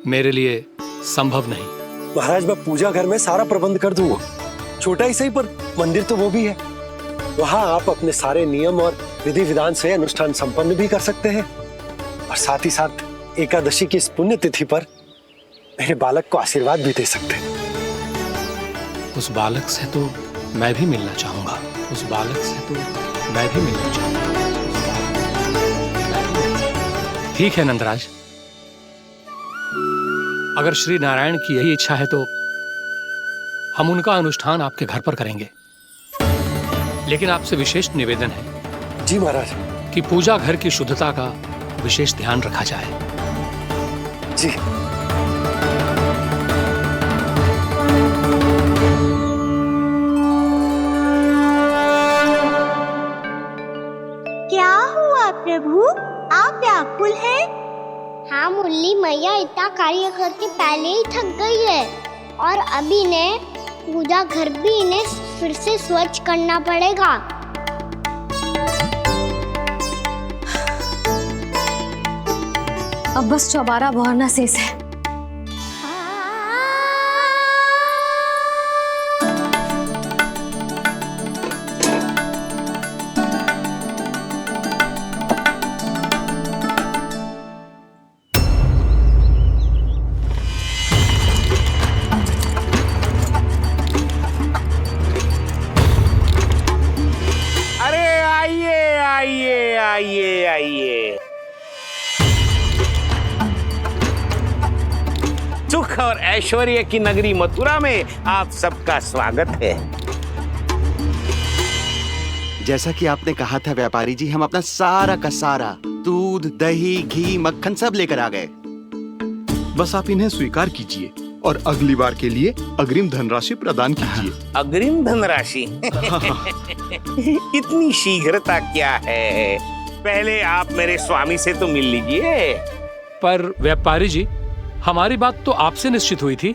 मेरे लिए संभव नहीं। महाराज, मैं पूजा घर में सारा प्रबंध कर दूंगा। छोटा ही सही, पर मंदिर तो वो भी है। वहां आप अपने सारे नियम और विधि विधान से अनुष्ठान संपन्न भी कर सकते हैं, और साथ ही साथ एकादशी की इस पुण्य तिथि पर मेरे बालक को आशीर्वाद भी दे सकते हैं। उस बालक से तो मैं भी मिलना चाहूंगा। उस बालक से तो मैं भी मिलना चाहूंगा। ठीक है नंदराज, अगर श्री नारायण की यही इच्छा है तो हम उनका अनुष्ठान आपके घर पर करेंगे। लेकिन आपसे विशेष निवेदन है। जी महाराज। कि पूजा घर की शुद्धता का विशेष ध्यान रखा जाए। जी। क्या हुआ प्रभु, आप व्याकुल हैं? हाँ मुरली मैया इतना कार्य करके पहले ही थक गई है, और अभी ने पूजा घर भी इन्हें फिर से स्वच्छ करना पड़ेगा। अब बस चौबारा बहाना शेष है। सुख और ऐश्वर्य की नगरी मथुरा में आप सबका स्वागत है। जैसा कि आपने कहा था व्यापारी जी, हम अपना सारा का सारा दूध, दही, घी, मक्खन सब लेकर आ गए। बस आप इन्हें स्वीकार कीजिए और अगली बार के लिए अग्रिम धनराशि प्रदान कीजिए। अग्रिम धनराशि? इतनी शीघ्रता क्या है? पहले आप मेरे स्वामी से तो मिल लीजिए। पर व्यापारी जी, हमारी बात तो आपसे निश्चित हुई थी।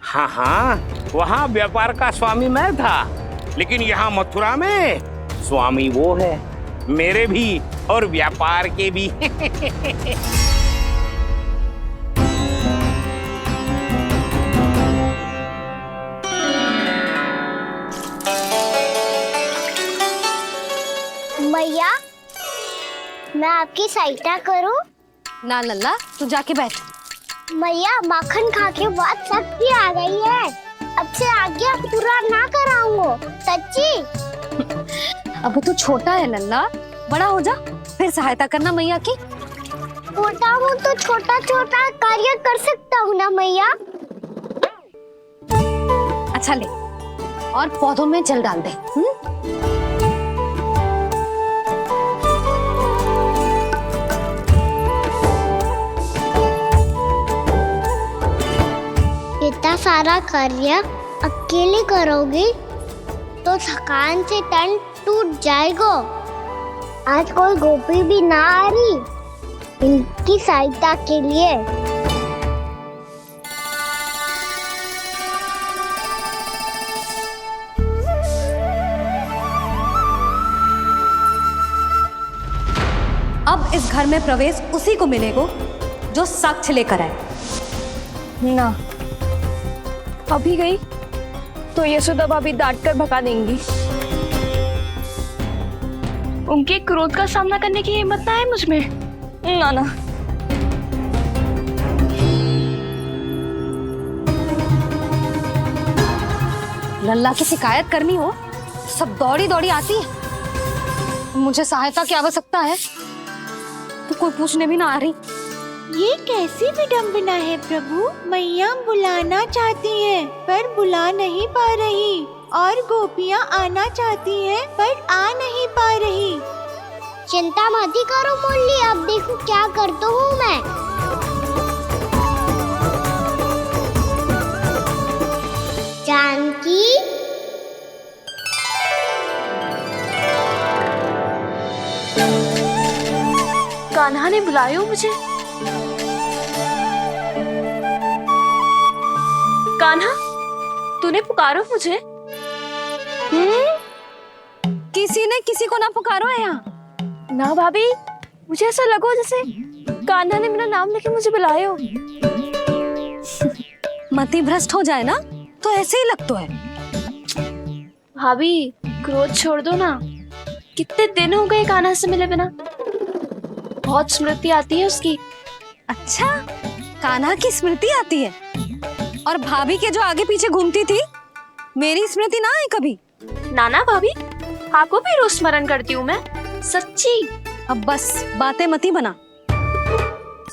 हाँ हाँ, वहाँ व्यापार का स्वामी मैं था, लेकिन यहाँ मथुरा में स्वामी वो है, मेरे भी और व्यापार के भी। मैया, मैं आपकी सहायता करूं? ना लल्ला, तू जाके बैठ। मैया, माखन खा के बात सबकी आ गई है। अब से आगे पूरा ना कराऊंगा, सच्ची। अब तू छोटा है लल्ला, बड़ा हो जा फिर सहायता करना मैया की। छोटा हूँ तो छोटा छोटा कार्य कर सकता हूँ ना मैया। अच्छा ले, और पौधों में जल डाल दे। इतना सारा कार्य अकेले करोगे तो थकान से तन टूट जाएगा। आज कोई गोपी भी ना आ रही इनकी सहायता के लिए। अब इस घर में प्रवेश उसी को मिलेगा जो साक्ष्य लेकर आए। ना, अभी गई तो यशोदा भाभी डांट कर भगा देंगी। उनके क्रोध का सामना करने की हिम्मत ना है मुझ में। ना ना। लल्ला की शिकायत करनी हो सब दौड़ी दौड़ी आती है। मुझे सहायता की आवश्यकता है तो कोई पूछने भी ना आ रही। ये कैसी विडंबना है प्रभु, मैया बुलाना चाहती हैं पर बुला नहीं पा रही, और गोपियाँ आना चाहती हैं पर आ नहीं पा रही। चिंता मत करो मुरली, अब देखो क्या करता हूँ मैं। जानकी, कान्हा ने बुलाया मुझे। कान्हा, तूने पुकारा मुझे? किसी ने किसी को ना पुकारो है यहाँ। ना भाभी, मुझे ऐसा लगो जैसे कान्हा ने मेरा नाम लेके मुझे बुलाए हो। मति भ्रष्ट हो जाए ना तो ऐसे ही लगता है। भाभी क्रोध छोड़ दो ना, कितने दिन हो गए कान्हा से मिले बिना, बहुत स्मृति आती है उसकी। अच्छा, कान्हा की स्मृति आती है? और भाभी के जो आगे पीछे घूमती थी, मेरी स्मृति ना आई कभी? नाना भाभी, आपको भी रोज स्मरण करती हूँ मैं, सच्ची। अब बस बातें मत ही बना,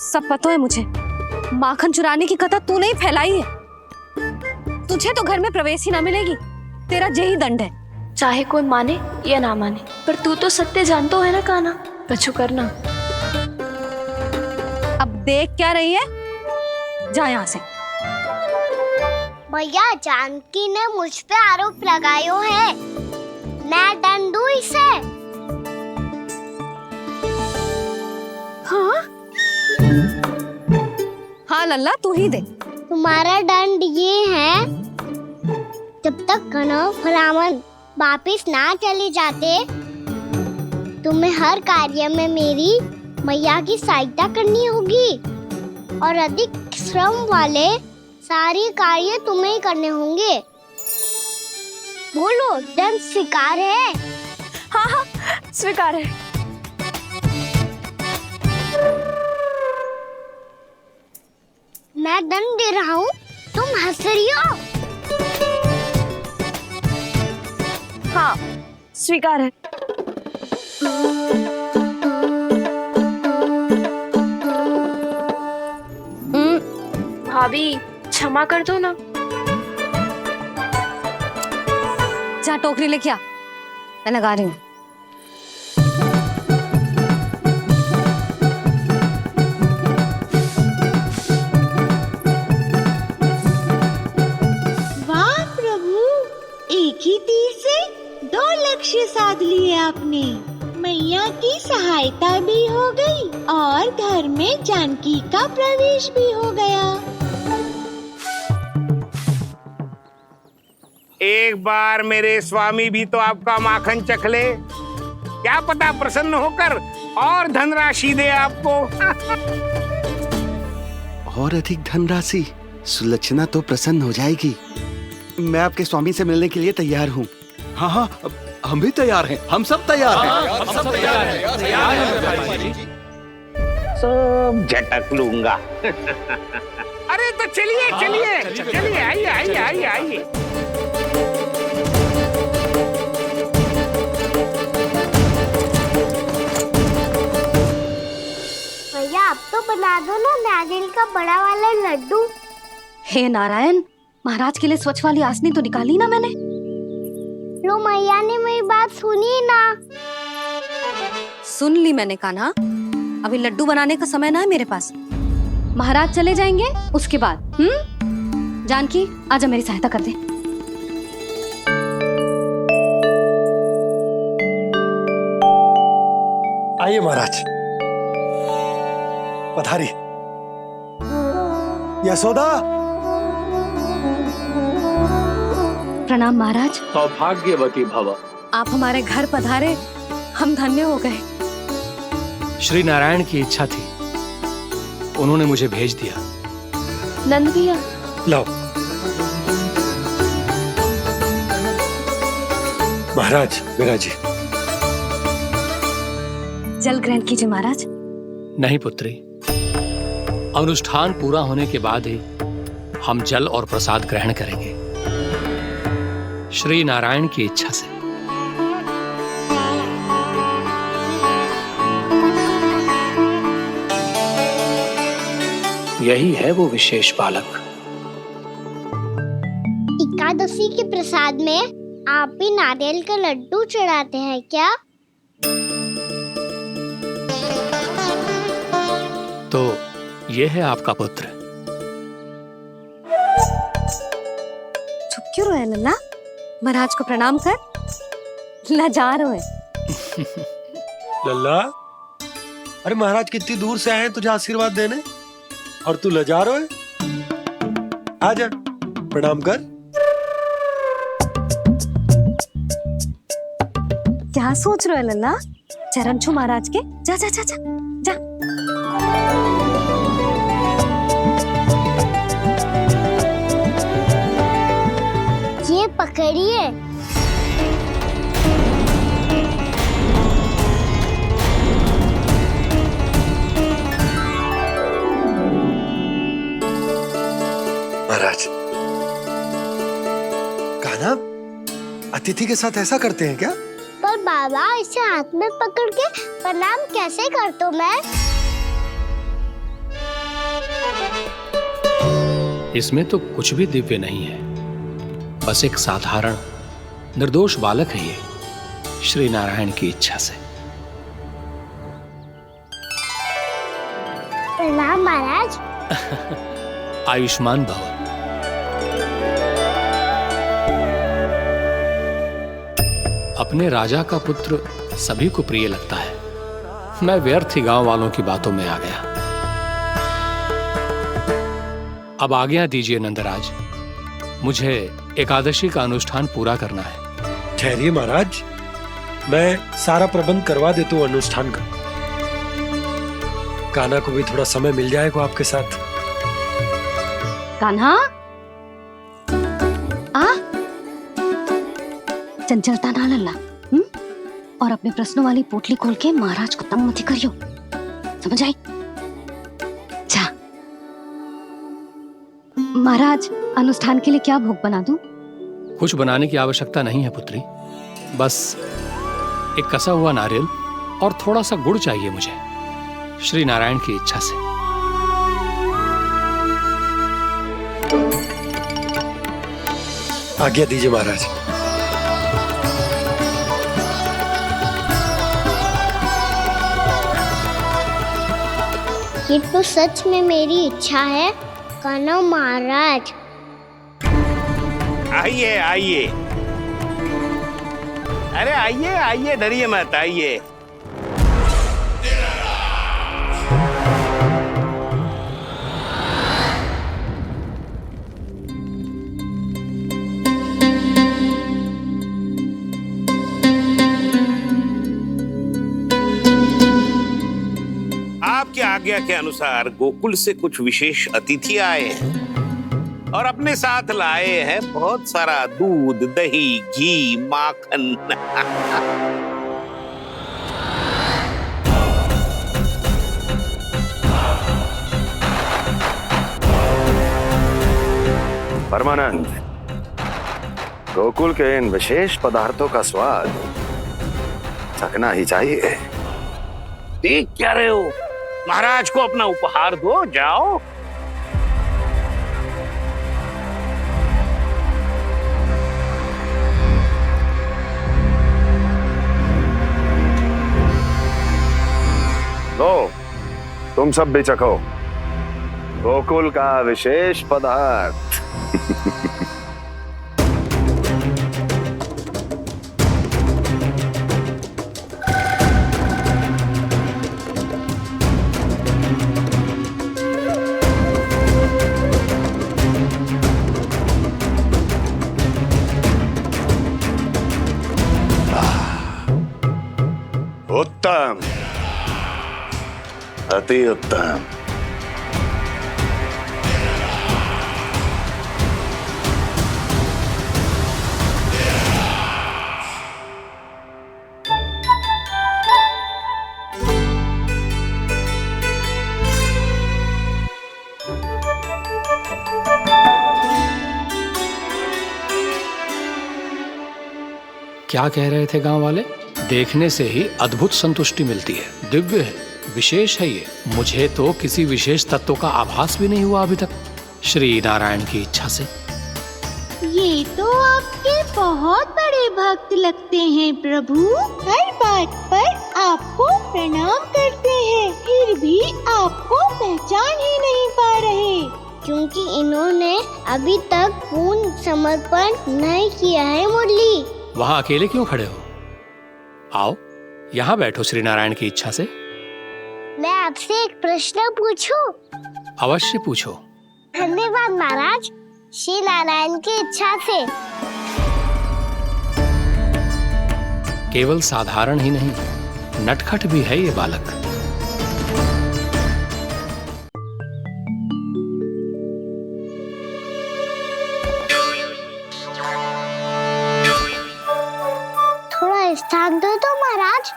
सब पता है मुझे। माखन चुराने की कथा तूने ही फैलाई है। तुझे तो घर में प्रवेश ही ना मिलेगी, तेरा यही दंड है। चाहे कोई माने या ना माने, पर तू तो सत्य जानता है ना कान्हा, कछु करना। अब देख क्या रही है, जा यहाँ से। भैया, जानकी ने मुझ पे आरोप लगायो है, मैं दंड दूं इसे। हाँ हाँ लल्ला, तू ही दे। तुम्हारा दंड ये है, जब तक कनव फलावन वापिस ना चले जाते, तुम्हें हर कार्य में मेरी मैया की सहायता करनी होगी, और अधिक श्रम वाले सारे कार्य तुम्हें ही करने होंगे। बोलो, दंड स्वीकार है? हाँ हाँ, स्वीकार है। मैं दंड दे रहा हूँ, तुम हंस रही हो? हाँ, स्वीकार है। भाभी क्षमा कर दो ना। जा टोकरी लेके आ, मैं लगा रही हूँ। वाह प्रभु, एक ही तीर से 2 लक्ष्य साध लिए आपने। मैया की सहायता भी हो गई और घर में जानकी का प्रवेश भी हो गया। एक बार मेरे स्वामी भी तो आपका माखन चख ले, क्या पता प्रसन्न होकर और धनराशि दे आपको। और अधिक धनराशि? सुलक्षणा तो प्रसन्न हो जाएगी। मैं आपके स्वामी से मिलने के लिए तैयार हूँ। हाँ हाँ, हम भी तैयार हैं, हम सब तैयार हैं। हम सब तैयार हैं। सब झटक लूंगा। अरे तो चलिए चलिए चलिए, आइए आइए आइए आइए। भैया, आप तो बना दो ना नारियल का बड़ा वाला लड्डू। हे नारायण, महाराज के लिए स्वच्छ वाली आसनी तो निकाली ना मैंने। लो, मैया ने मेरी बात सुनी ना। सुन ली मैंने कान्हा, अभी लड्डू बनाने का समय ना है मेरे पास। महाराज चले जाएंगे उसके बाद। जानकी, आजा मेरी सहायता कर दे। आइए महाराज, पधारी। यशोदा। प्रणाम महाराज। सौभाग्यवती भव। आप हमारे घर पधारे, हम धन्य हो गए। श्री नारायण की इच्छा थी, उन्होंने मुझे भेज दिया। नंद भैया, लाओ। महाराज, विराजी। जल ग्रहण कीजिए महाराज। नहीं पुत्री, अनुष्ठान पूरा होने के बाद ही हम जल और प्रसाद ग्रहण करेंगे, श्री नारायण की इच्छा से। यही है वो विशेष बालक। एकादशी के प्रसाद में आप भी नारियल का लड्डू चढ़ाते हैं क्या? तो ये है आपका पुत्र। चुप क्यों रहे लल्ला? महाराज को प्रणाम कर, लजा रहे। लल्ला, अरे महाराज कितनी दूर से आए हैं तुझे आशीर्वाद देने, और तू लजा रहा है? आजा, प्रणाम कर। क्या सोच रहे हो लल्ला? चरण छू महाराज के। जा जा जा जा जा। ये पकड़िए। महाराज, कान्हा अतिथि के साथ ऐसा करते हैं क्या? पर बाबा, इसे हाथ में पकड़ के प्रणाम कैसे करता हूँ मैं? इसमें तो कुछ भी दिव्य नहीं है, बस एक साधारण निर्दोष बालक है ये, श्री नारायण की इच्छा से। प्रणाम महाराज। आयुष्मान भव। अपने राजा का पुत्र सभी को प्रिय लगता है। मैं व्यर्थ ही गांव वालों की बातों में आ गया। अब आज्ञा दीजिए नंदराज, मुझे एकादशी का अनुष्ठान पूरा करना है। ठहरिए महाराज, मैं सारा प्रबंध करवा देता हूँ अनुष्ठान का। कान्हा को भी थोड़ा समय मिल जाएगा आपके साथ। कान्हा, आ चंचलता ना लल्ला। और अपने प्रश्नों वाली पोटली खोल के महाराज को तंग मत करियो, समझ आई? जा महाराज, अनुष्ठान के लिए क्या भोग बना दूं? कुछ बनाने की आवश्यकता नहीं है पुत्री, बस एक कसा हुआ नारियल और थोड़ा सा गुड़ चाहिए मुझे, श्री नारायण की इच्छा से। आज्ञा दीजिए महाराज। ये तो सच में मेरी इच्छा है कान्हा महाराज। आइए आइए, अरे आइए आइए, डरिए मत, आइए। आपकी आज्ञा के अनुसार गोकुल से कुछ विशेष अतिथि आए हैं और अपने साथ लाए हैं बहुत सारा दूध, दही, घी, माखन। परमानंद, गोकुल के इन विशेष पदार्थों का स्वाद चखना ही चाहिए। देख क्या रहे हो? महाराज को अपना उपहार दो, जाओ। लो, तुम सब भी चखो गोकुल का विशेष पदार्थ। उत्तम, अति उत्तम। क्या कह रहे थे गांव वाले? देखने से ही अद्भुत संतुष्टि मिलती है, दिव्य है, विशेष है ये। मुझे तो किसी विशेष तत्व का आभास भी नहीं हुआ अभी तक, श्री नारायण की इच्छा से। ये तो आपके बहुत बड़े भक्त लगते हैं प्रभु। हर बात पर आपको प्रणाम करते हैं, फिर भी आपको पहचान ही नहीं पा रहे। क्योंकि इन्होंने अभी तक पूर्ण समर्पण नहीं किया है मुरली। वहां अकेले क्यों खड़े हो? आओ यहाँ बैठो श्री नारायण की इच्छा से। मैं आपसे एक प्रश्न पूछूं? अवश्य पूछो। धन्यवाद महाराज, श्री नारायण की इच्छा से। केवल साधारण ही नहीं, नटखट भी है ये बालक। थोड़ा स्थान दो तो महाराज।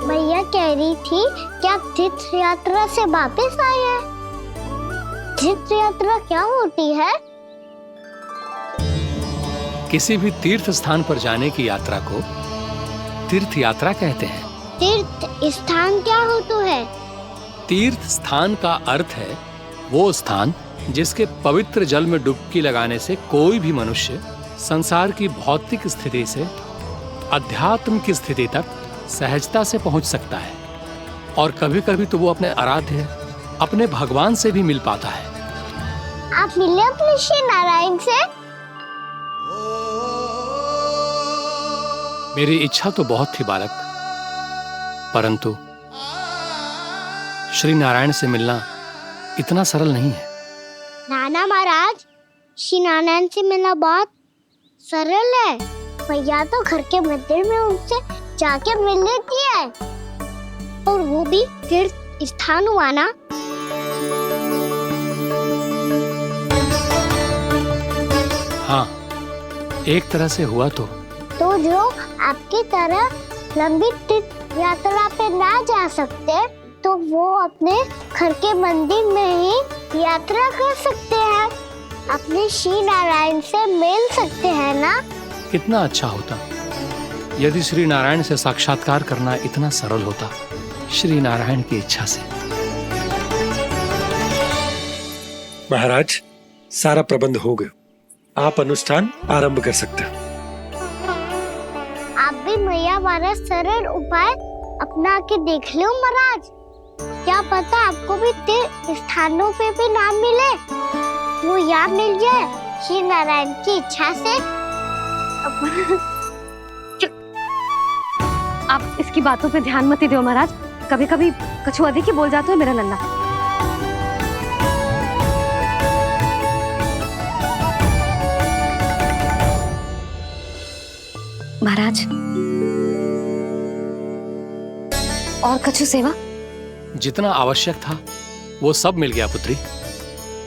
भैया कह रही थी कि आप तीर्थ यात्रा से वापस आए हैं। तीर्थ यात्रा क्या होती है? किसी भी तीर्थ स्थान पर जाने की यात्रा को तीर्थ यात्रा कहते हैं। तीर्थ स्थान क्या हो तो है? तीर्थ स्थान का अर्थ है वो स्थान जिसके पवित्र जल में डुबकी लगाने से कोई भी मनुष्य संसार की भौतिक स्थिति से अध्यात्म की स्थिति तक सहजता से पहुंच सकता है, और कभी कभी तो वो अपने आराध्य, अपने भगवान से भी मिल पाता है। आप मिले अपने श्री नारायण से? मेरी इच्छा तो बहुत थी बालक, परंतु श्री नारायण से मिलना इतना सरल नहीं है। नाना महाराज, श्री नारायण से मिलना बहुत सरल है। भैया तो घर के मंदिर में उनसे जाके मिल लेती है, और वो भी तीर्थ स्थान हुआ ना। हाँ, एक तरह से हुआ तो जो आपकी तरह लंबी तीर्थ यात्रा पे ना जा सकते, तो वो अपने घर के मंदिर में ही यात्रा कर सकते हैं, अपने श्री नारायण से मिल सकते हैं ना। कितना अच्छा होता यदि श्री नारायण से साक्षात्कार करना इतना सरल होता, श्री नारायण की इच्छा से। महाराज, सारा प्रबंध हो गया, आप अनुष्ठान आरंभ कर सकते हैं। आप भी मैया वाला सरल उपाय अपना के देख लो महाराज। क्या पता आपको भी तीर्थ स्थानों पे भी नाम मिले, वो यहाँ मिल जाए श्री नारायण की इच्छा से। आप इसकी बातों पे ध्यान मत दो महाराज, कभी कभी कछु अधिक ही बोल जाते हो मेरा लल्ला। महाराज, और कछु सेवा? जितना आवश्यक था वो सब मिल गया पुत्री।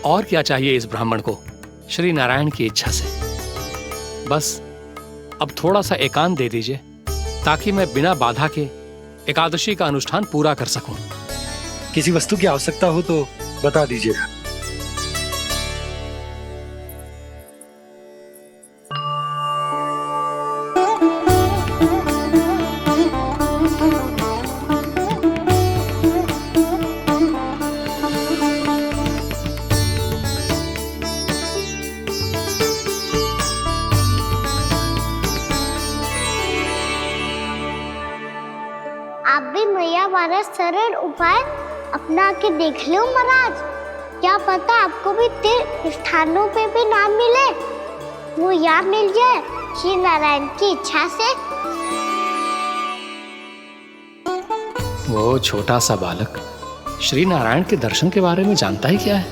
और क्या चाहिए इस ब्राह्मण को श्री नारायण की इच्छा से? बस अब थोड़ा सा एकांत दे दीजिए, ताकि मैं बिना बाधा के एकादशी का अनुष्ठान पूरा कर सकूं। किसी वस्तु की आवश्यकता हो तो बता दीजिएगा। आप भी मैया वाला सरल उपाय अपना के देख लो महाराज। क्या पता आपको भी तीर्थ स्थानों पे भी नाम मिले, वो यहाँ मिल जाए श्री नारायण की इच्छा से। वो छोटा सा बालक श्री नारायण के दर्शन के बारे में जानता ही क्या है?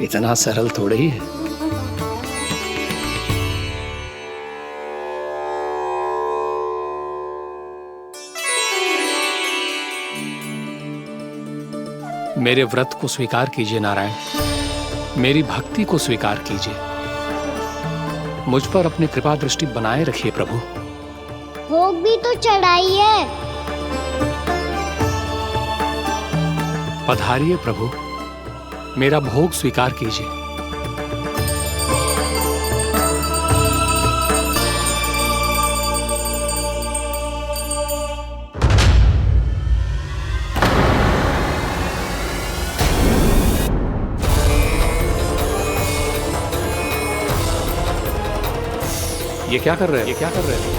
इतना सरल थोड़े ही है। मेरे व्रत को स्वीकार कीजिए नारायण, मेरी भक्ति को स्वीकार कीजिए। मुझ पर अपनी कृपा दृष्टि बनाए रखिए प्रभु। भोग भी तो चढ़ाइए। पधारिए प्रभु, मेरा भोग स्वीकार कीजिए। ये क्या कर रहे हैं? ये क्या कर रहे हैं?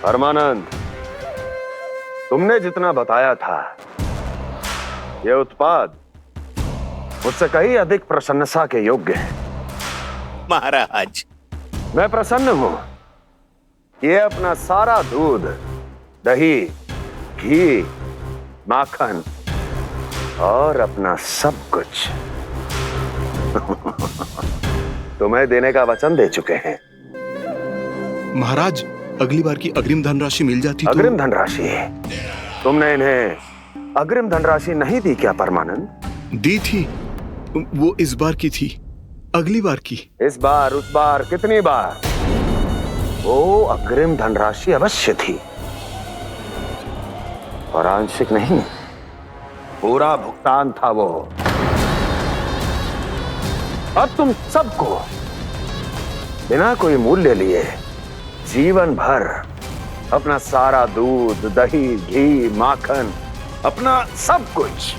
परमानंद, तुमने जितना बताया था, ये उत्पाद मुझसे कहीं अधिक प्रशंसा के योग्य है। महाराज, मैं प्रसन्न हूं ये अपना सारा दूध, दही, घी, माखन और अपना सब कुछ तुम्हें देने का वचन दे चुके हैं। महाराज, अगली बार की अग्रिम धनराशि मिल जाती तो। अग्रिम धनराशि? तुमने इन्हें अग्रिम धनराशि नहीं दी क्या परमानंद? दी थी, वो इस बार की थी, अगली बार की। इस बार, उस बार, कितनी बार? वो अग्रिम धनराशि अवश्य थी और आंशिक नहीं, पूरा भुगतान था वो। अब तुम सबको बिना कोई मूल्य लिए जीवन भर अपना सारा दूध, दही, घी, माखन, अपना सब कुछ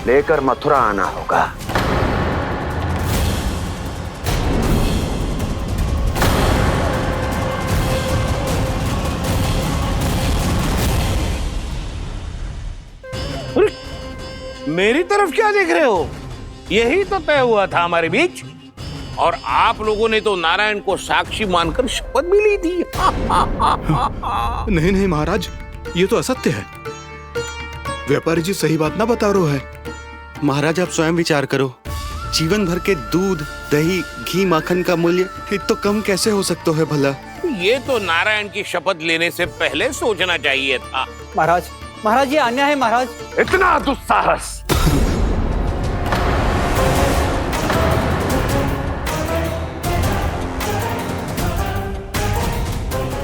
लेकर मथुरा आना होगा। मेरी तरफ क्या देख रहे हो? यही तो तय हुआ था हमारे बीच, और आप लोगों ने तो नारायण को साक्षी मानकर शपथ भी ली थी। नहीं नहीं महाराज, ये तो असत्य है। व्यापारी जी सही बात ना बता रहे हैं। महाराज आप स्वयं विचार करो, जीवन भर के दूध, दही, घी, माखन का मूल्य तो कम कैसे हो सकता है भला? ये तो नारायण की शपथ लेने से पहले सोचना चाहिए था। महाराज, महाराज ये अन्याय है महाराज। इतना दुस्साहस!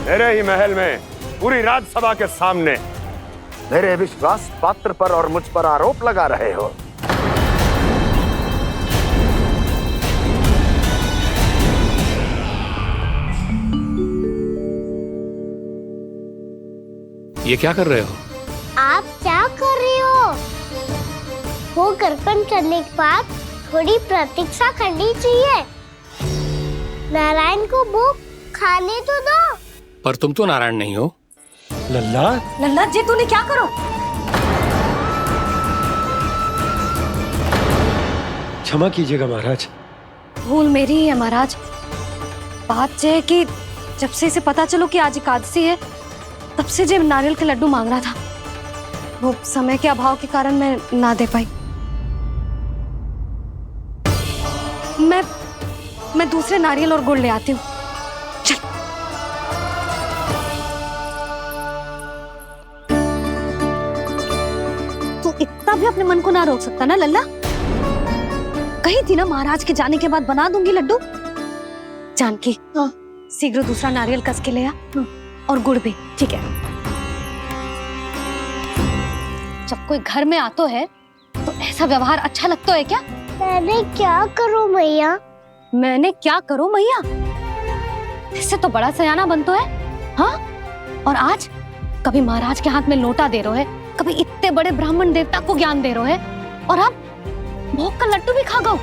मेरे ही महल में पूरी राज्यसभा के सामने मेरे विश्वास पात्र पर और मुझ पर आरोप लगा रहे हो। ये क्या कर रहे हो? आप क्या कर रहे हो? वो कर्पण करने के बाद थोड़ी प्रतीक्षा करनी चाहिए। नारायण को वो खाने तो दो। पर तुम तो नारायण नहीं हो। लल्ला, लल्ला जी तूने क्या करो? क्षमा कीजिएगा महाराज। भूल मेरी ही है महाराज। बात ये है कि जब से इसे पता चलो कि आज एकादशी है, तब से जब नारियल के लड्डू मांग रहा था, वो समय के अभाव के कारण मैं ना दे पाई। मैं दूसरे नारियल और गुड़ ले आती हूँ। तू इतना भी अपने मन को ना रोक सकता ना लल्ला? कही थी ना महाराज के जाने के बाद बना दूंगी लड्डू। जानकी, शीघ्र दूसरा नारियल कस के ले आ, और गुड़ भी। ठीक है। जब कोई घर में आता है तो ऐसा व्यवहार अच्छा लगता है क्या? मैंने क्या करूं मैया? मैंने क्या करूं मैया? इससे तो बड़ा सयाना बनतो है। हाँ? और आज कभी महाराज के हाथ में लोटा दे रहे है, कभी इतने बड़े ब्राह्मण देवता को ज्ञान दे रहे है, और अब भोग का लड्डू भी खा गो।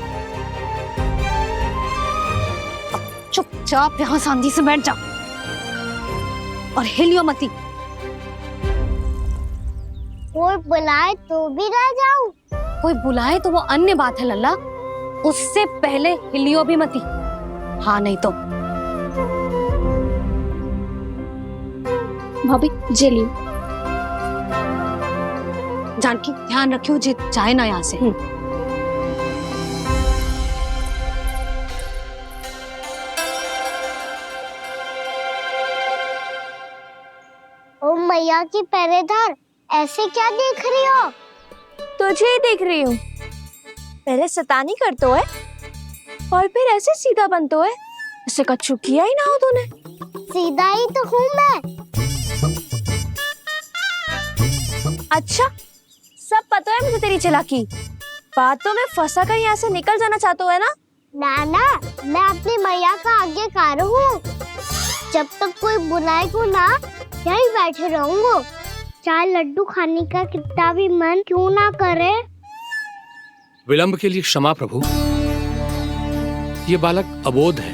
चुपचाप यहाँ शांति से बैठ जा और हिलियो मती। कोई बुलाए तो भी ना जाऊं? कोई बुलाए तो वो अन्य बात है लल्ला, उससे पहले हिलियो भी मती। हाँ नहीं तो। भाभी जे लियो। जानकी ध्यान रखियो जे जाए ना यहाँ से। ओ मैया की पहरेदार, ऐसे क्या देख रही हो? तुझे ही देख रही हूँ। पहले शैतानी करतो है और फिर ऐसे सीधा बनतो है। ऐसे कछु किया ही ना हो तूने। सीधा ही तो हूँ मैं। अच्छा, सब पता है मुझे तेरी चालाकी। बातों में फंसा कर यहाँ से निकल जाना चाहते हो है ना? नाना, मैं अपनी मैया का आज्ञाकार हूँ। जब तक कोई बुलाए को ना, यहीं बैठे रहूंगा। चाहे लड्डू खाने का कितना भी मन क्यों ना करे। विलंब के लिए क्षमा प्रभु। ये बालक अबोध है,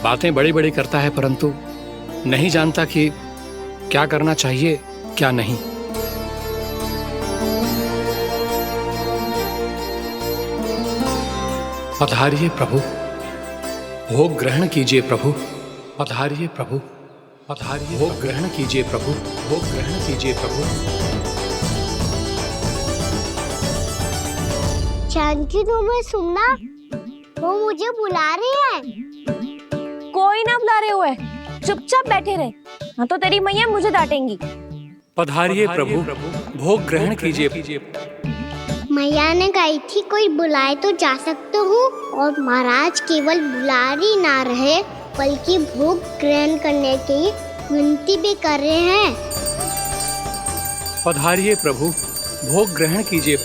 बातें बड़ी बड़ी करता है, परंतु नहीं जानता कि क्या करना चाहिए क्या नहीं। पधारिए प्रभु, भोग ग्रहण कीजिए प्रभु। पधारिए प्रभु, पधारिए। भोग ग्रहण कीजिए प्रभु, भोग ग्रहण कीजिए प्रभु। जानकी तुम्हें सुनना, वो मुझे बुला रही है। कोई ना बुला रहे हुए, चुपचाप बैठे रहे। हाँ तो तेरी मैया मुझे डांटेंगी। पधारिए प्रभु, भोग ग्रहण कीजिए। मैया ने कही थी कोई बुलाए तो जा सकते हूँ, और महाराज केवल बुला ही ना रहे बल्कि भोग ग्रहण करने की विनती भी कर रहे हैं। पधारिए प्रभु, भोग ग्रहण कीजिए।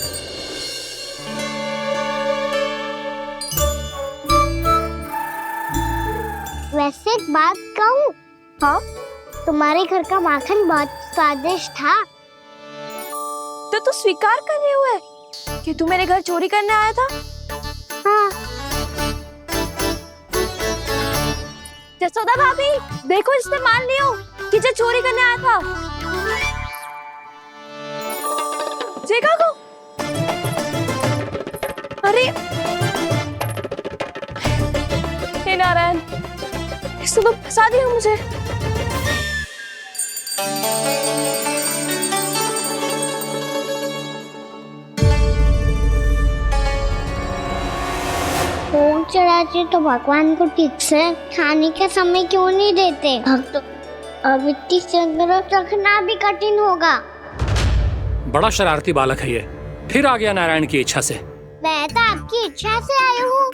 वैसे एक बात कहूँ? हाँ? तुम्हारे घर का माखन बहुत स्वादिष्ट था। तो तू स्वीकार कर रहे हुए कि तू मेरे घर चोरी करने आया था? हाँ। जसोदा भाभी, देखो इसने मान लियो कि जो चोरी करने आया था। देखा को? अरे हे नारायण, इसने तो फंसा दिया मुझे। भोग चढ़ाते तो भगवान को ठीक से खाने का समय क्यों नहीं देते? भक्त अब इतनी संग्रह रखना भी कठिन होगा। बड़ा शरारती बालक है ये, फिर आ गया नारायण की इच्छा से। मैं तो आपकी इच्छा से आई हूँ।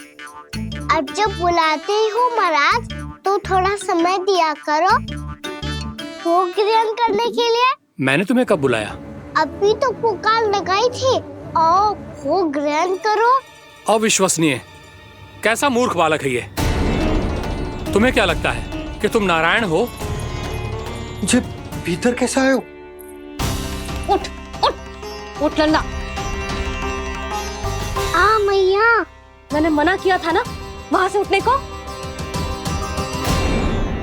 अब जब बुलाते हो महाराज तो थोड़ा समय दिया करो भोग ग्रहण करने के लिए। मैंने तुम्हें कब बुलाया? अभी तो पुकार लगाई थी, आओ भोग ग्रहण करो। अविश्वसनीय, कैसा मूर्ख बालक है ये। तुम्हें क्या लगता है कि तुम नारायण हो? मुझे भीतर कैसे आए हो? उठ उठ उठ लल्ला। मैया, मैंने मना किया था ना वहाँ से उठने को।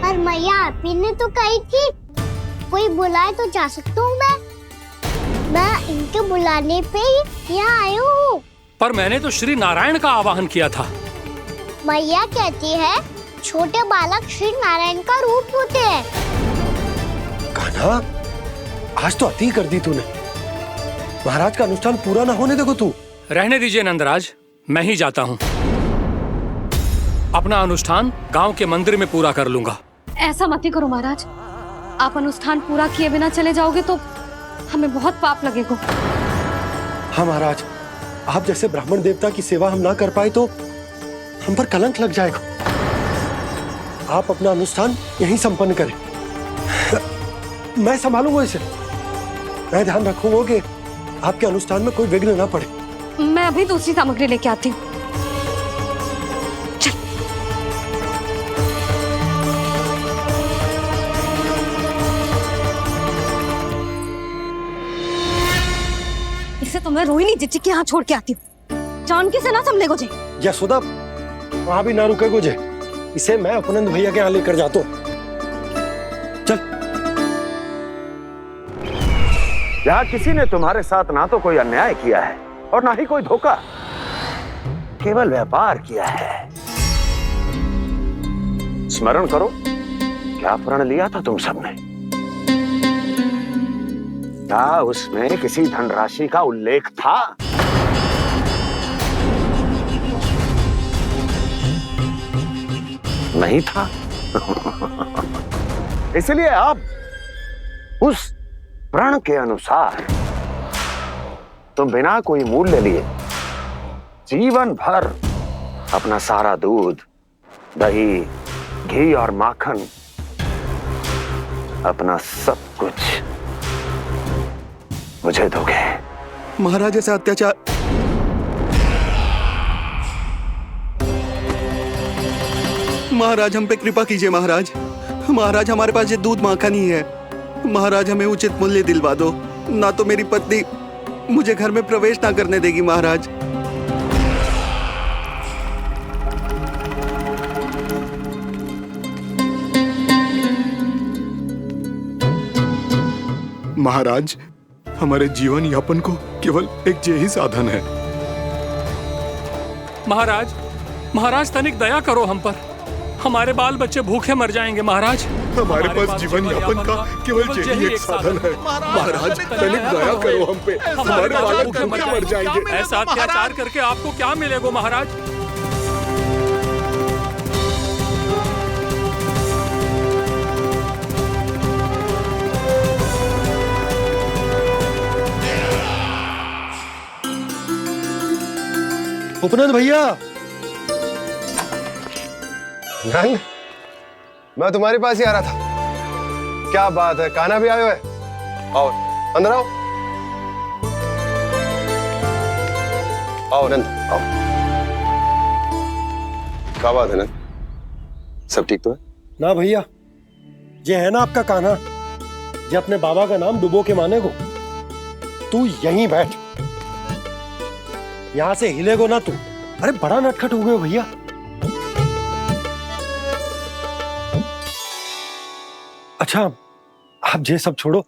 पर मैया आपी ने तो कही थी कोई बुलाए तो जा सकता हूँ मैं इनके बुलाने पे ही यहाँ आई हूँ। पर मैंने तो श्री नारायण का आवाहन किया था। मैया कहती है छोटे बालक श्री नारायण का रूप होते हैं। कान्हा, आज तो अति कर दी तूने। महाराज का अनुष्ठान पूरा ना होने देखो तू। रहने दीजिए नंदराज, मैं ही जाता हूँ। अपना अनुष्ठान गांव के मंदिर में पूरा कर लूंगा। ऐसा मत ही करो महाराज, आप अनुष्ठान पूरा किए बिना चले जाओगे तो हमें बहुत पाप लगेगा। हाँ महाराज, आप जैसे ब्राह्मण देवता की सेवा हम ना कर पाए तो हम पर कलंक लग जाएगा। आप अपना अनुष्ठान यहीं संपन्न करें, मैं संभालूंगा इसे। मैं ध्यान रखूंगा कि आपके अनुष्ठान में कोई विघ्न ना पड़े। मैं अभी दूसरी सामग्री लेके आती हूँ। इसे तो मैं रोहिणी जीजी के यहाँ छोड़ के आती हूँ। जानकी से ना संभले गुजे। यशोदा, वहां भी ना रुके गुजे। इसे मैं अपनंद भैया के यहाँ लेकर जाता हूँ। चल। यहाँ किसी ने तुम्हारे साथ ना तो कोई अन्याय किया है और ना ही कोई धोखा, केवल व्यापार किया है। स्मरण करो, क्या प्रण लिया था तुम सबने? क्या उसमें किसी धनराशि का उल्लेख था? नहीं था। इसलिए अब उस प्रण के अनुसार तुम बिना कोई मूल्य लिए जीवन भर अपना सारा दूध, दही, घी और माखन, अपना सब कुछ मुझे दोगे। महाराज ऐसा अत्याचार। महाराज हम पे कृपा कीजिए। महाराज, महाराज हमारे पास ये दूध माखन ही है। महाराज हमें उचित मूल्य दिलवा दो, ना तो मेरी पत्नी मुझे घर में प्रवेश ना करने देगी। महाराज महाराज, हमारे जीवन यापन को केवल एक यही साधन है। महाराज, महाराज तनिक दया करो हम पर। हमारे बाल बच्चे भूखे मर जाएंगे महाराज। हमारे पास जीवन यापन का केवल यही एक साधन है। महाराज तनिक दया करो हम पे, हमारे बालक भूखे मर जाएंगे। ऐसा अत्याचार करके आपको क्या मिलेगा महाराज? उपनंद भैया। नंद, मैं तुम्हारे पास ही आ रहा था। क्या बात है, कान्हा भी आयो है? आओ अंदर आओ। आओ नंद आओ। क्या बात है नंद, सब ठीक तो है ना? भैया ये है ना आपका कान्हा, ये अपने बाबा का नाम डुबो के माने को। तू यहीं बैठ, यहां से हिलेगो ना तू। अरे बड़ा नटखट हो गए भैया। अच्छा आप ये सब छोड़ो,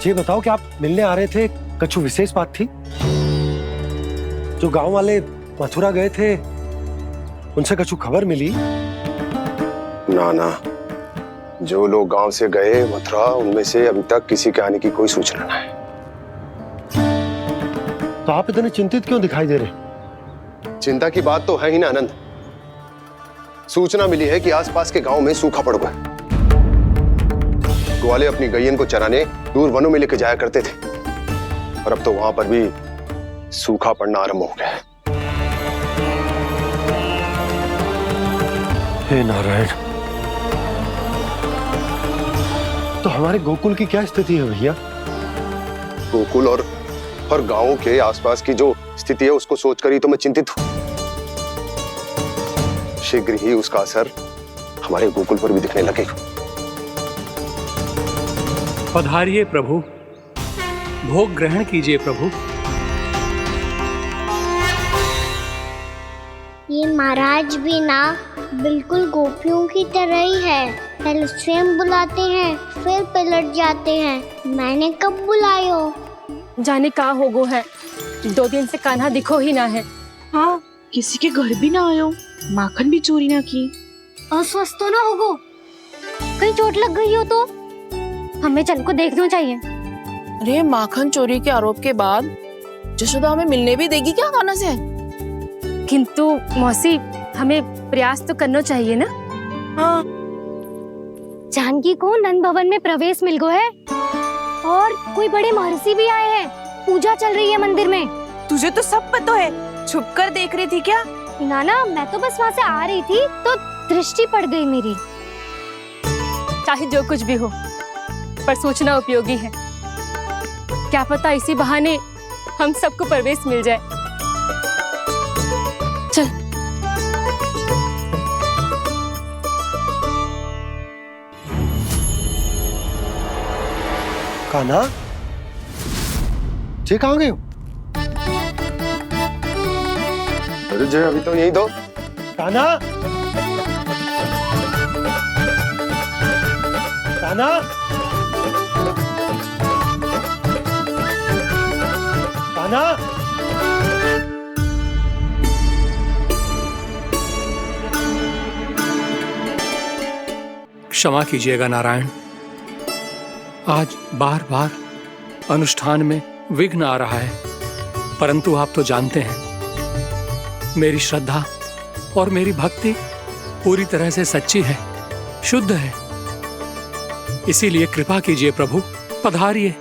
ये बताओ कि आप मिलने आ रहे थे, कछु विशेष बात थी? जो गांव वाले मथुरा गए थे उनसे कछु खबर मिली? ना ना, जो लोग गांव से गए मथुरा, उनमें से अभी तक किसी के आने की कोई सूचना नहीं है। तो आप इतने चिंतित क्यों दिखाई दे रहे? चिंता की बात तो है ही ना आनंद। सूचना मिली है कि आसपास के गांव में सूखा पड़ गया। ग्वाले अपनी गैयन को चराने दूर वनों में लेके जाया करते थे, और अब तो वहां पर भी सूखा पड़ना आरंभ हो गया है। हे नारायण, तो हमारे गोकुल की क्या स्थिति है भैया? गोकुल और गांवों के आसपास की जो स्थिति है उसको सोचकर ही तो मैं चिंतित हूं। शीघ्र ही उसका असर हमारे गोकुल पर भी दिखने लगेगा। पधारिए प्रभु, भोग ग्रहण कीजिए प्रभु। ये महाराज भी ना बिल्कुल गोपियों की तरह ही है। पहले स्वयं बुलाते हैं, फिर पलट जाते हैं। मैंने कब बुलाए हो? जाने का होगो है, 2 दिन से कान्हा दिखो ही ना है। हाँ, किसी के घर भी ना आयो, माखन भी चोरी ना की। अस्वस्थ तो ना होगो, कहीं चोट लग गई हो तो? हमें चल को देखना चाहिए। अरे माखन चोरी के आरोप के बाद जशोदा हमें मिलने भी देगी क्या कान्हा से? किंतु मौसी, हमें प्रयास तो करना चाहिए ना। हाँ। जानकी को नंद भवन में प्रवेश मिल गो है, और कोई बड़े महर्षि भी आए हैं। पूजा चल रही है मंदिर में। तुझे तो सब पता है, छुप कर देख रही थी क्या? ना, मैं तो बस वहाँ से आ रही थी तो दृष्टि पड़ गई मेरी। चाहे जो कुछ भी हो, पर सूचना उपयोगी है। क्या पता इसी बहाने हम सबको प्रवेश मिल जाए। चल। कान्हा, जे कहाँ गए हो? अरे जय, अभी तो यही दो। कान्हा, कान्हा, कान्हा। क्षमा कीजिएगा नारायण, आज बार बार अनुष्ठान में विघ्न आ रहा है, परंतु आप तो जानते हैं मेरी श्रद्धा और मेरी भक्ति पूरी तरह से सच्ची है, शुद्ध है। इसीलिए कृपा कीजिए प्रभु, पधारिए।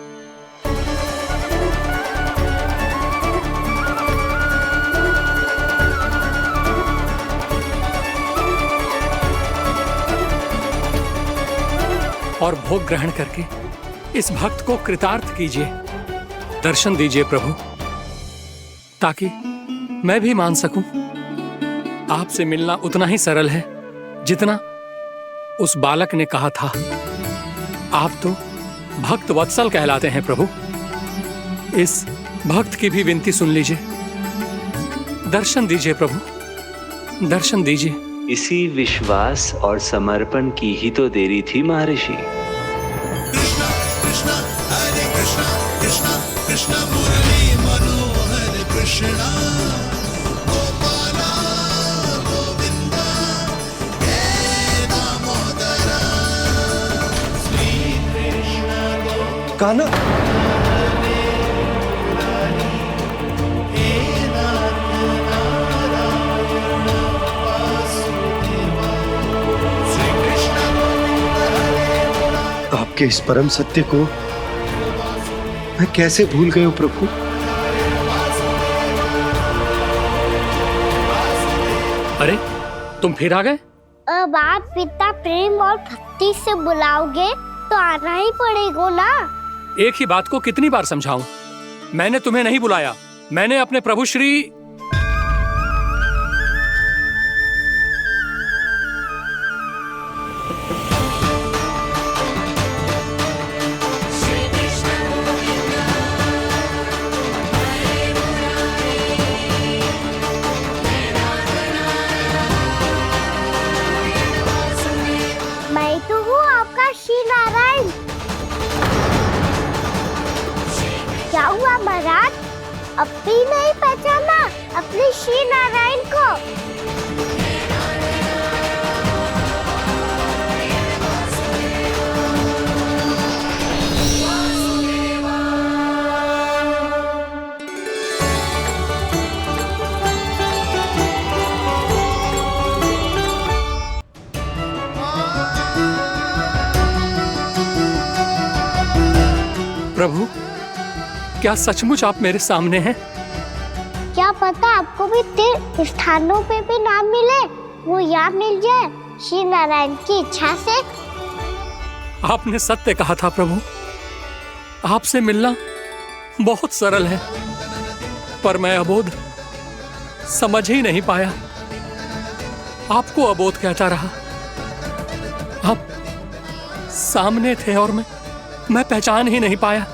और भोग ग्रहण करके इस भक्त को कृतार्थ कीजिए। दर्शन दीजिए प्रभु, ताकि मैं भी मान सकूं आपसे मिलना उतना ही सरल है जितना उस बालक ने कहा था। आप तो भक्त वत्सल कहलाते हैं प्रभु। इस भक्त की भी विनती सुन लीजिए। दर्शन दीजिए प्रभु, दर्शन दीजिए। इसी विश्वास और समर्पण की ही तो देरी थी महर्षि। कृष्ण मुरली मनोहर कृष्णा गोपाला गोविंदा कान्हा, आपके इस परम सत्य को मैं कैसे भूल गया प्रभु। अरे तुम फिर आ गए? अब आप इतना प्रेम और भक्ति से बुलाओगे तो आना ही पड़ेगा ना। एक ही बात को कितनी बार समझाऊं? मैंने तुम्हें नहीं बुलाया, मैंने अपने प्रभु श्री मैं तो हूँ आपका श्री नारायण। क्या हुआ महाराज, अब भी नहीं पहचाना अपने श्री नारायण को? प्रभु, क्या सचमुच आप मेरे सामने हैं? क्या पता आपको भी तीर्थ स्थानों पे भी नाम मिले, वो यहाँ मिल जाए श्री नारायण की इच्छा से। आपने सत्य कहा था प्रभु, आपसे मिलना बहुत सरल है, पर मैं अबोध समझ ही नहीं पाया। आपको अबोध कहता रहा। आप सामने थे और मैं पहचान ही नहीं पाया।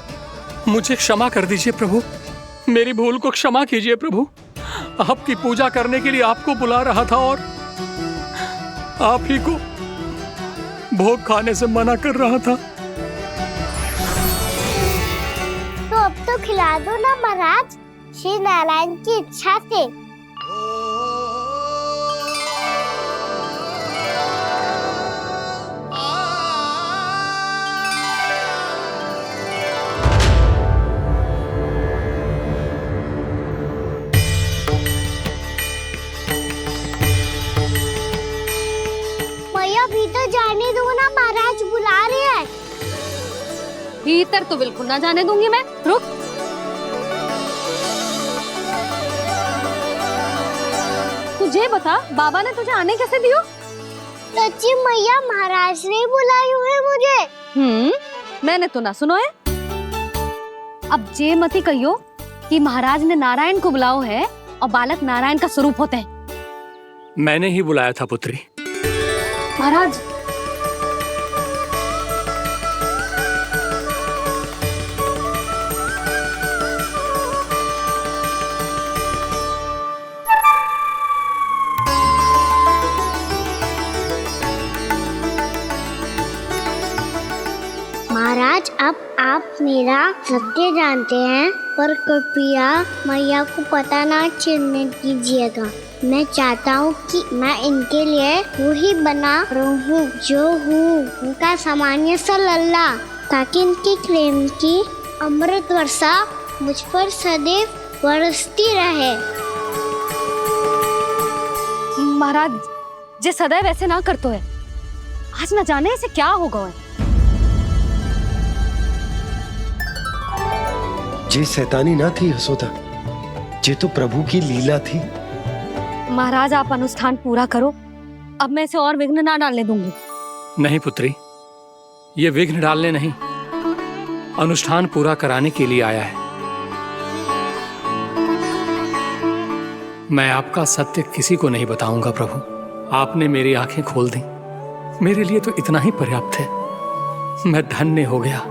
मुझे क्षमा कर दीजिए प्रभु, मेरी भूल को क्षमा कीजिए प्रभु। आपकी पूजा करने के लिए आपको बुला रहा था और आप ही को भोग खाने से मना कर रहा था। तो अब तो खिला दो ना महाराज, श्री नारायण की इच्छा से। भीतर जाने दो ना, महाराज बुला रहे हैं। भीतर तो बिल्कुल ना जाने दूंगी मैं, रुक। तुझे बता, बाबा ने तुझे आने कैसे दियो? सच्ची मैया, महाराज ने बुलाई हुई मुझे। मैंने तो ना सुनो है। अब जे मती कहियो कि महाराज ने नारायण को बुलाओ है और बालक नारायण का स्वरूप होते हैं। मैंने ही बुलाया था पुत्री। महाराज, महाराज, अब आप मेरा सत्य जानते हैं, पर कृपया मैया को पता ना चलने दीजिएगा। मैं चाहता हूँ कि मैं इनके लिए वही बना रहूँ जो हूँ, उनका सामान्य सा लल्ला, ताकि इनके प्रेम की अमृत वर्षा मुझ पर सदैव बरसती रहे। महाराज, जे सदैव ऐसे ना करतो है, आज न जाने इसे क्या होगा है। जे शैतानी ना थी यशोदा, जे तो प्रभु की लीला थी। महाराज, आप अनुष्ठान पूरा करो, अब मैं इसे और विघ्न ना डालने दूंगी। नहीं पुत्री, ये विघ्न डालने नहीं, अनुष्ठान पूरा कराने के लिए आया है। मैं आपका सत्य किसी को नहीं बताऊंगा प्रभु। आपने मेरी आंखें खोल दी, मेरे लिए तो इतना ही पर्याप्त है। मैं धन्य हो गया।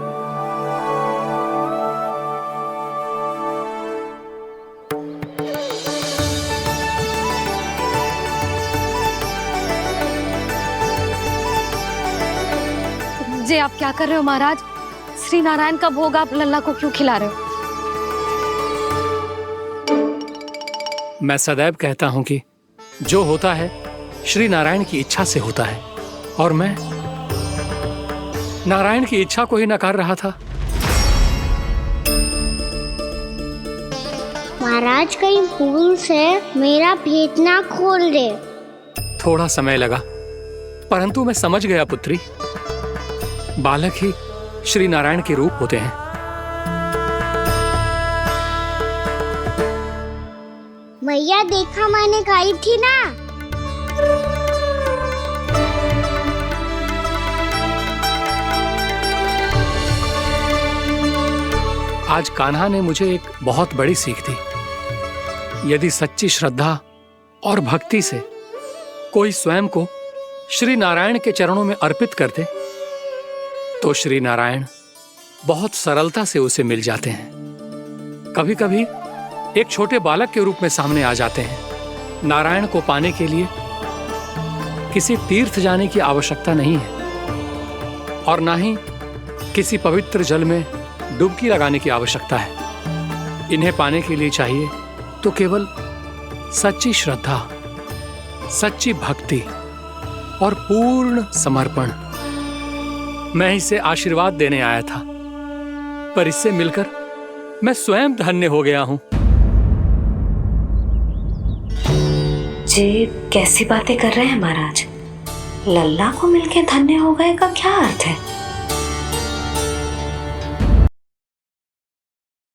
जे आप क्या कर रहे हो महाराज? श्री नारायण का भोग आप लल्ला को क्यों खिला रहे हो? मैं सदैव कहता हूं कि जो होता है श्री नारायण की इच्छा से होता है, और मैं नारायण की इच्छा को ही नकार रहा था। महाराज कहीं भूल से मेरा भेद ना खोल दे। थोड़ा समय लगा, परंतु मैं समझ गया पुत्री। बालक ही श्री नारायण के रूप होते हैं। भैया देखा मैंने कही थी ना। आज कान्हा ने मुझे एक बहुत बड़ी सीख दी। यदि सच्ची श्रद्धा और भक्ति से कोई स्वयं को श्री नारायण के चरणों में अर्पित कर दे तो श्री नारायण बहुत सरलता से उसे मिल जाते हैं। कभी कभी एक छोटे बालक के रूप में सामने आ जाते हैं। नारायण को पाने के लिए किसी तीर्थ जाने की आवश्यकता नहीं है और ना ही किसी पवित्र जल में डुबकी लगाने की आवश्यकता है। इन्हें पाने के लिए चाहिए तो केवल सच्ची श्रद्धा, सच्ची भक्ति और पूर्ण समर्पण। मैं इसे आशीर्वाद देने आया था, पर इससे मिलकर मैं स्वयं धन्य हो गया हूं। जी कैसी बातें कर रहे हैं महाराज? लल्ला को मिलके धन्य हो गए का क्या अर्थ है?